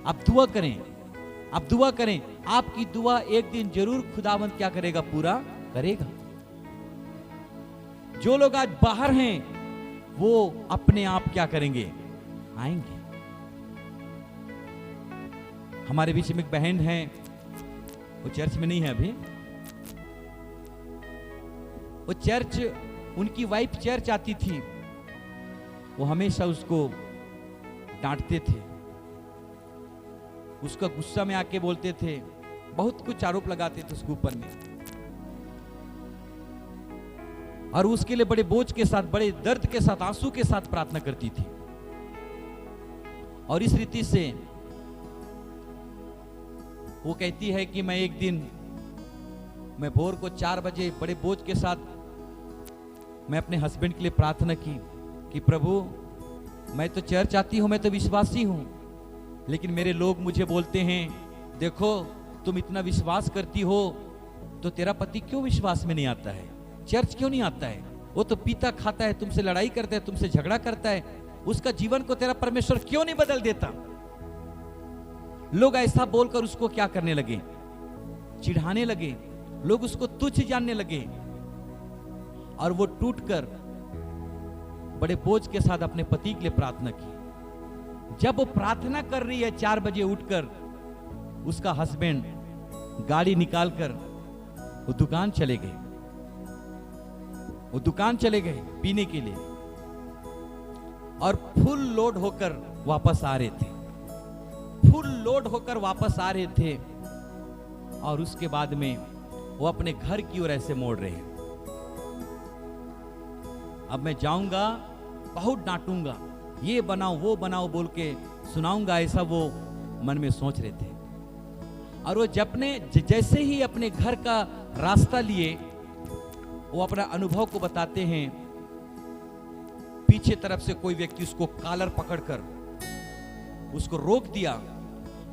आप दुआ करें, आप दुआ करें। आपकी दुआ एक दिन जरूर खुदावंत क्या करेगा? पूरा करेगा। जो लोग आज बाहर हैं, वो अपने आप क्या करेंगे? आएंगे। हमारे बीच में एक बहन है, वो चर्च में नहीं है अभी, वो चर्च, उनकी वाइफ चर्च आती थी, वो हमेशा उसको डांटते थे, उसका गुस्सा में आके बोलते थे, बहुत कुछ आरोप लगाते थे उसके ऊपर में, और उसके लिए बड़े बोझ के साथ, बड़े दर्द के साथ, आंसू के साथ प्रार्थना करती थी। और इस रीति से वो कहती है कि मैं एक दिन, मैं भोर को 4 बजे बड़े बोझ के साथ मैं अपने हस्बैंड के लिए प्रार्थना की कि प्रभु, मैं तो चर्च आती हूं, मैं तो विश्वासी हूं, लेकिन मेरे लोग मुझे बोलते हैं, देखो तुम इतना विश्वास करती हो, तो तेरा पति क्यों विश्वास में नहीं आता है? चर्च क्यों नहीं आता है? वो तो पीता खाता है, तुमसे लड़ाई करता है, तुमसे झगड़ा करता है, उसका जीवन को तेरा परमेश्वर क्यों नहीं बदल देता? लोग ऐसा बोलकर उसको क्या करने लगे? चिढ़ाने लगे, लोग उसको तुच्छ जानने लगे, और वो टूटकर बड़े बोझ के साथ अपने पति के लिए प्रार्थना की। जब वो प्रार्थना कर रही है 4 बजे उठकर, उसका हस्बैंड गाड़ी निकालकर वो दुकान चले गए, वो दुकान चले गए पीने के लिए, और फुल लोड होकर वापस आ रहे थे, फुल लोड होकर वापस आ रहे थे, और उसके बाद में वो अपने घर की ओर ऐसे मोड़ रहे हैं, अब मैं जाऊंगा, बहुत डांटूंगा, ये बनाओ वो बनाओ बोल के सुनाऊंगा, ऐसा वो मन में सोच रहे थे। और वो जैसे ही अपने घर का रास्ता लिए, वो अपना अनुभव को बताते हैं। पीछे तरफ से कोई व्यक्ति उसको कॉलर पकड़कर उसको रोक दिया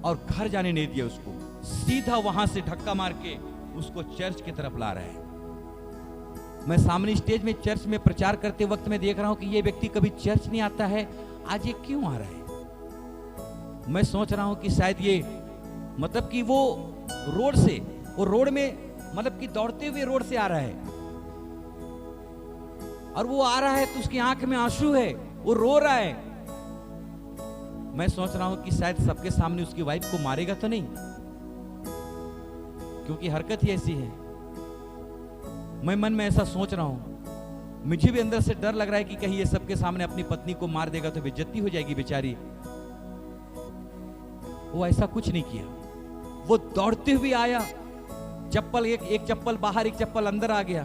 और घर जाने नहीं दिया, उसको सीधा वहां से धक्का मार के उसको चर्च की तरफ ला रहा है। मैं सामने स्टेज में चर्च में प्रचार करते वक्त मैं देख रहा हूं कि ये व्यक्ति कभी चर्च नहीं आता है, आज ये क्यों आ रहा है। मैं सोच रहा हूं कि शायद ये मतलब कि वो रोड में मतलब कि दौड़ते हुए रोड से आ रहा है, और वो आ रहा है तो उसकी आंख में आंसू है, वो रो रहा है। मैं सोच रहा हूं कि शायद सबके सामने उसकी वाइफ को मारेगा तो नहीं, क्योंकि हरकत ही ऐसी है। मैं मन में ऐसा सोच रहा हूं, मुझे भी अंदर से डर लग रहा है कि कहीं ये सबके सामने अपनी पत्नी को मार देगा तो बेइज्जती हो जाएगी बेचारी। वो ऐसा कुछ नहीं किया, वो दौड़ते हुए आया, चप्पल एक चप्पल बाहर एक चप्पल अंदर आ गया,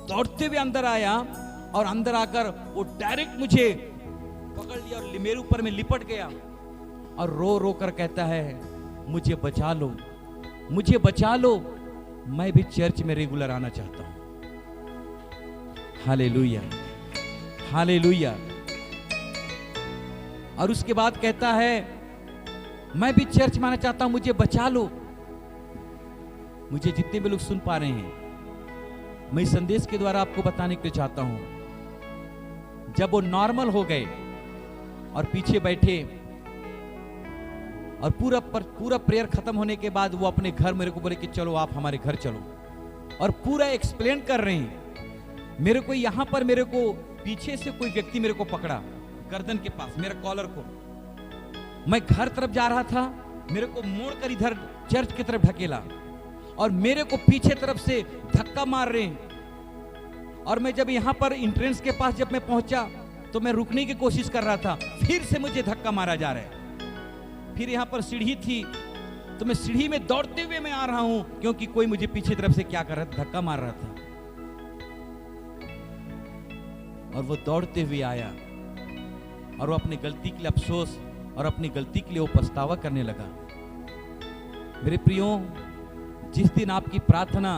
दौड़ते हुए अंदर आया और अंदर आकर वो डायरेक्ट मुझे पकड़ लिया और मेरे ऊपर में लिपट गया और रो रो कर कहता है, मुझे बचा लो, मुझे बचा लो, मैं भी चर्च में रेगुलर आना चाहता हूं। Hallelujah, hallelujah. और उसके बाद कहता है, मैं भी चर्च में आना चाहता हूं, मुझे बचा लो। मुझे जितने भी लोग सुन पा रहे हैं, मैं इस संदेश के द्वारा आपको बताने के लिए चाहता हूं, जब वो नॉर्मल हो गए और पीछे बैठे और पूरा प्रेयर खत्म होने के बाद वो अपने घर मेरे को बोले कि चलो आप हमारे घर चलो, और पूरा एक्सप्लेन कर रहे हैं। मेरे को यहां पर मेरे को पीछे से कोई व्यक्ति मेरे को पकड़ा गर्दन के पास, मेरे कॉलर को। मैं घर तरफ जा रहा था, मेरे को मोड़कर इधर चर्च की तरफ ढकेला और मेरे को पीछे तरफ से धक्का मार रहे हैं। और मैं जब यहां पर एंट्रेंस के पास जब मैं पहुंचा तो मैं रुकने की कोशिश कर रहा था, फिर से मुझे धक्का मारा जा रहा है। फिर यहां पर सीढ़ी थी तो मैं सीढ़ी में दौड़ते हुए मैं आ रहा हूं, क्योंकि कोई मुझे पीछे तरफ से क्या कर रहा था, धक्का मार रहा था। और वो दौड़ते हुए आया और वो अपनी गलती के लिए अफसोस और अपनी गलती के लिए वो पछतावा करने लगा। मेरे प्रियो, जिस दिन आपकी प्रार्थना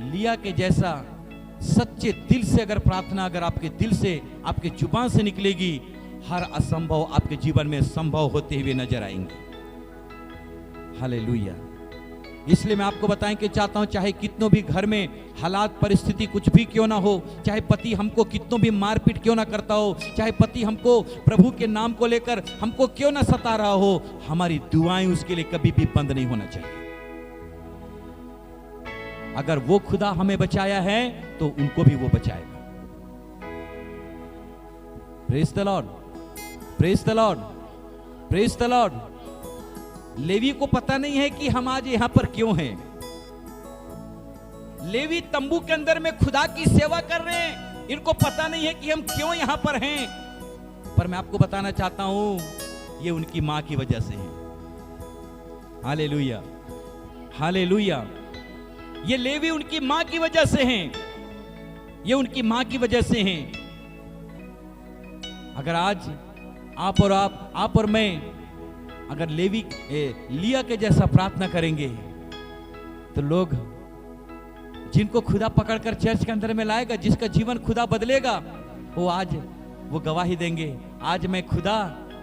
लिया के जैसा सच्चे दिल से अगर प्रार्थना अगर आपके दिल से आपके जुबान से निकलेगी, हर असंभव आपके जीवन में संभव होते हुए नजर आएंगे। हालेलुया। इसलिए मैं आपको बताएं कि चाहता हूं, चाहे कितनों भी घर में हालात परिस्थिति कुछ भी क्यों ना हो, चाहे पति हमको कितनों भी मारपीट क्यों ना करता हो, चाहे पति हमको प्रभु के नाम को लेकर हमको क्यों ना सता रहा हो, हमारी दुआएं उसके लिए कभी भी बंद नहीं होना चाहिए। अगर वो खुदा हमें बचाया है तो उनको भी वो बचाएगा। Praise the Lord, praise the Lord, praise the Lord. Levi को पता नहीं है कि हम आज यहां पर क्यों हैं। लेवी तंबू के अंदर में खुदा की सेवा कर रहे हैं, इनको पता नहीं है कि हम क्यों यहां पर हैं। पर मैं आपको बताना चाहता हूं, ये उनकी मां की वजह से है। Hallelujah, hallelujah. ये लेवी उनकी मां की वजह से हैं, ये उनकी मां की वजह से हैं। अगर आज आप और मैं अगर लिया के जैसा प्रार्थना करेंगे तो लोग जिनको खुदा पकड़कर चर्च के अंदर में लाएगा, जिसका जीवन खुदा बदलेगा, वो आज वो गवाही देंगे, आज मैं खुदा,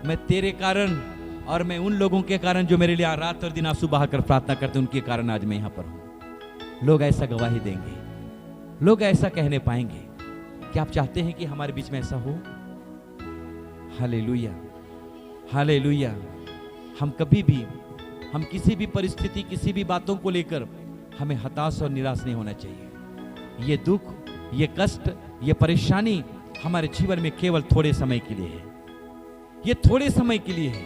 मैं तेरे कारण और मैं उन लोगों के कारण जो मेरे लिए रात और दिन आंसू बहाकर प्रार्थना करते हैं, उनके कारण आज मैं यहां पर हूं। लोग ऐसा गवाही देंगे, लोग ऐसा कहने पाएंगे। क्या आप चाहते हैं कि हमारे बीच में ऐसा हो? Hallelujah, hallelujah. हम कभी भी, हम किसी भी परिस्थिति, किसी भी बातों को लेकर हमें हताश और निराश नहीं होना चाहिए। ये दुख, ये कष्ट, ये परेशानी हमारे जीवन में केवल थोड़े समय के लिए है। ये थोड़े समय के लिए है,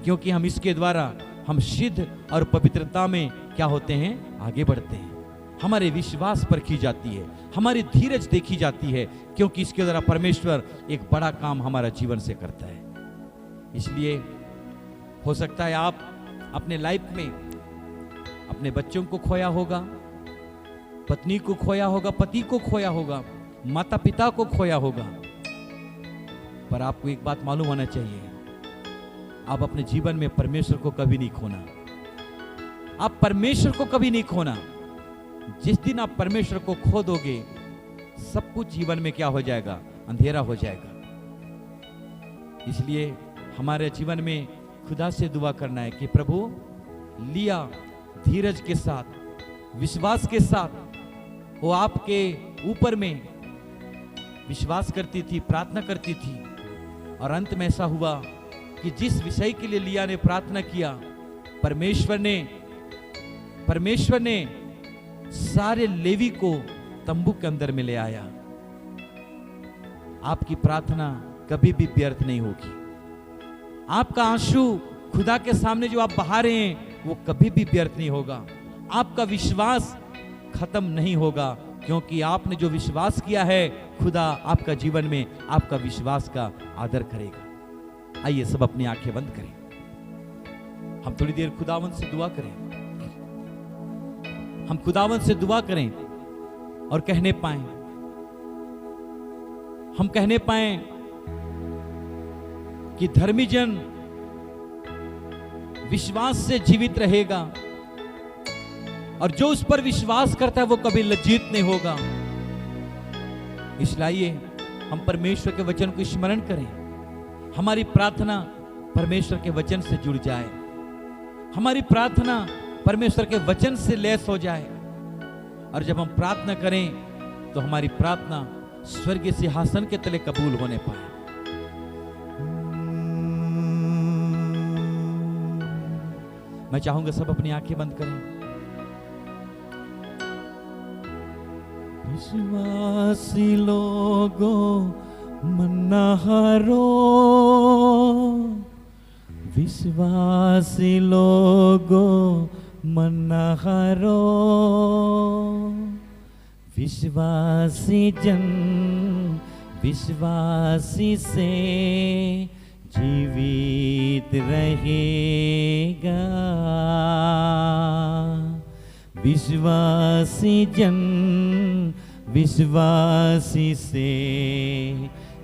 क्योंकि हम इसके द्वारा हम सिद्ध और पवित्रता में क्या होते हैं, आगे बढ़ते हैं। हमारे विश्वास पर की जाती है, हमारी धीरज देखी जाती है, क्योंकि इसके द्वारा परमेश्वर एक बड़ा काम हमारा जीवन से करता है। इसलिए हो सकता है आप अपने लाइफ में अपने बच्चों को खोया होगा, पत्नी को खोया होगा, पति को खोया होगा, माता पिता को खोया होगा, पर आपको एक बात मालूम होना चाहिए, आप अपने जीवन में परमेश्वर को कभी नहीं खोना। आप परमेश्वर को कभी नहीं खोना। जिस दिन आप परमेश्वर को खो दोगे, सब कुछ जीवन में क्या हो जाएगा, अंधेरा हो जाएगा। इसलिए हमारे जीवन में खुदा से दुआ करना है कि प्रभु लिया धीरज के साथ, विश्वास के साथ वो आपके ऊपर में विश्वास करती थी, प्रार्थना करती थी, और अंत में ऐसा हुआ कि जिस विषय के लिए लिया ने प्रार्थना किया, परमेश्वर ने सारे लेवी को तंबू के अंदर में ले आया। आपकी प्रार्थना कभी भी व्यर्थ नहीं होगी। आपका आंसू खुदा के सामने जो आप बहा रहे हैं वो कभी भी व्यर्थ नहीं होगा। आपका विश्वास खत्म नहीं होगा, क्योंकि आपने जो विश्वास किया है, खुदा आपका जीवन में आपका विश्वास का आदर करेगा। आइए सब अपनी आंखें बंद करें, हम थोड़ी देर खुदावंत से दुआ करें। हम खुदावंत से दुआ करें और कहने पाएं कि धर्मी जन विश्वास से जीवित रहेगा, और जो उस पर विश्वास करता है वो कभी लज्जित नहीं होगा। इसलिए हम परमेश्वर के वचन को स्मरण करें, हमारी प्रार्थना परमेश्वर के वचन से जुड़ जाए, हमारी प्रार्थना परमेश्वर के वचन से लैस हो जाए, और जब हम प्रार्थना करें तो हमारी प्रार्थना स्वर्गीय सिंहासन के तले कबूल होने पाए। मैं चाहूंगा सब अपनी आंखें बंद करें। विश्वासी लोगों मन्ना हारो, विश्वासी लोगों मन्ना हारो, विश्वासी जन विश्वासी से जीवित रहेगा, विश्वासी जन विश्वासी से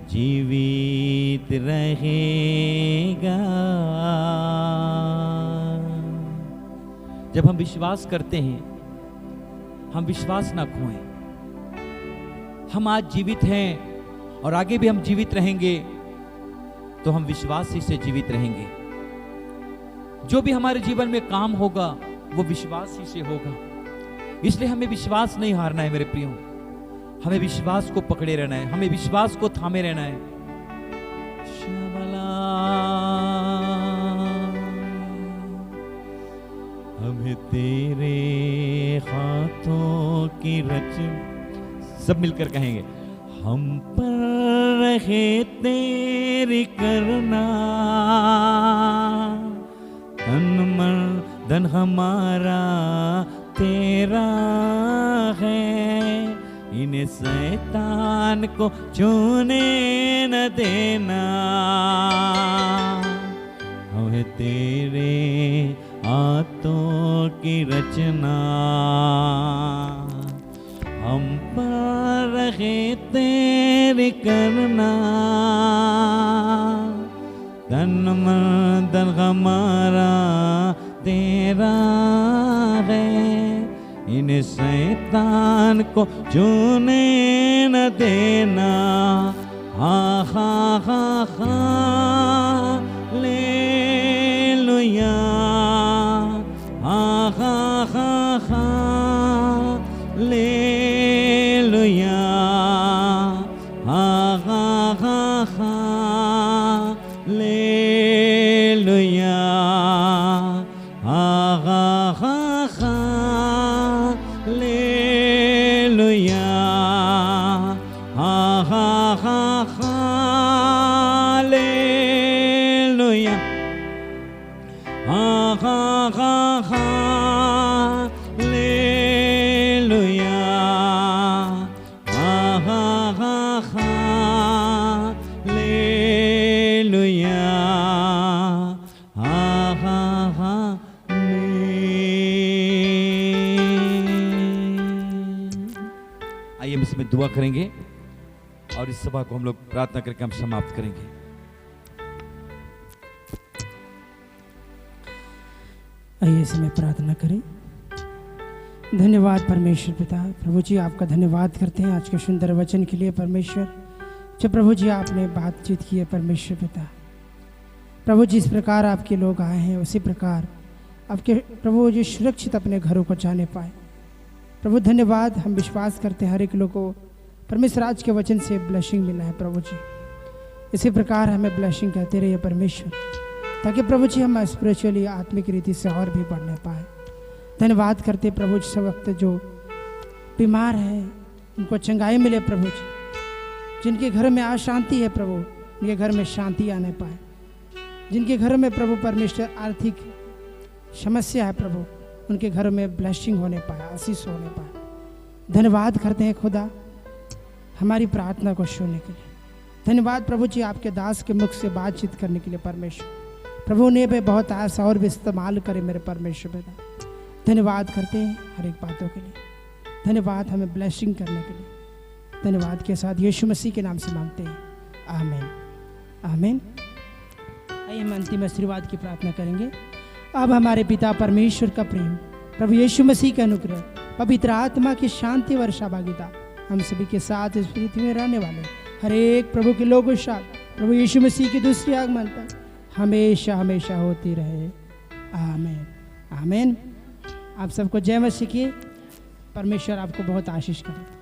जीवित रहेगा। जब हम विश्वास करते हैं, हम विश्वास ना खोएं। हम आज जीवित हैं और आगे भी हम जीवित रहेंगे, तो हम विश्वास ही से जीवित रहेंगे। जो भी हमारे जीवन में काम होगा वो विश्वास ही से होगा। इसलिए हमें विश्वास नहीं हारना है मेरे प्रियो, हमें विश्वास को पकड़े रहना है, हमें विश्वास को थामे रहना है। हमें तेरे हाथों की रचना, सब मिलकर कहेंगे, हम पर रहे तेरी करना, तन मन धन हमारा तेरा है, इन्हें शैतान को छूने न देना। हमें तेरे हाथों की रचना, हम पर रहे तेरी करना, तन मन धन हमारा तेरा है, इन्हें शैतान को छूने न देना। हा हा हा हा लेलुया, हा हा हा हा लेलुया, हा हा हा हा लेलुया, हा हा हा हा लेलुया, हा हा हा हा लेलुया, हा हा हा हा लेलुया, हा हा हा हा लेलुया, हा हा हा आइए हम इसमें दुआ करेंगे और इस सभा को हम लोग प्रार्थना करके हम समाप्त करेंगे। आइए इसमें प्रार्थना करें। धन्यवाद परमेश्वर पिता, प्रभु जी आपका धन्यवाद करते हैं आज के सुंदर वचन के लिए। परमेश्वर जो प्रभु जी आपने बातचीत की है परमेश्वर पिता, प्रभु जिस प्रकार आपके लोग आए हैं उसी प्रकार आपके प्रभु जी सुरक्षित अपने घरों को जाने पाए। प्रभु धन्यवाद, हम विश्वास करते हैं हर एक लोग को परमेश्वर आज के वचन से ब्लेसिंग मिला है प्रभु जी। इसी प्रकार हमें ब्लेसिंग कहते रहिए परमेश्वर, ताकि प्रभु जी हम स्पिरिचुअली आत्मिक रीति से और भी बढ़ने पाए। धन्यवाद करते प्रभु जी, सब वक्त जो बीमार है उनको चंगाई मिले प्रभु जी, जिनके घर में अशांति है प्रभु उनके घर में शांति आने पाए, जिनके घर में प्रभु परमेश्वर आर्थिक समस्या है प्रभु उनके घर में ब्लेसिंग होने पाए, आशीष होने पाए। धन्यवाद करते हैं खुदा हमारी प्रार्थना को सुनने के लिए। धन्यवाद प्रभु जी आपके दास के मुख से बातचीत करने के लिए परमेश्वर, प्रभु ने भी बहुत आशा और भी इस्तेमाल करे मेरे परमेश्वर पिता। धन्यवाद करते हैं हर एक बातों के लिए, धन्यवाद हमें ब्लेसिंग करने के लिए। धन्यवाद के साथ यीशु मसीह के नाम से मांगते हैं, आमीन आमीन। आइए हम अंतिम आशीर्वाद की प्रार्थना करेंगे। अब हमारे पिता परमेश्वर का प्रेम, प्रभु यीशु मसीह का अनुग्रह, पवित्र आत्मा की शांति वर्षा भागीदार हम सभी के साथ इस पृथ्वी में रहने वाले हर एक प्रभु के लोगों के साथ प्रभु यीशु मसीह की दूसरी आगमन पर हमेशा हमेशा होती रहे, आमीन आमीन। आप सबको जय मसीह की। परमेश्वर आपको बहुत आशीष करे।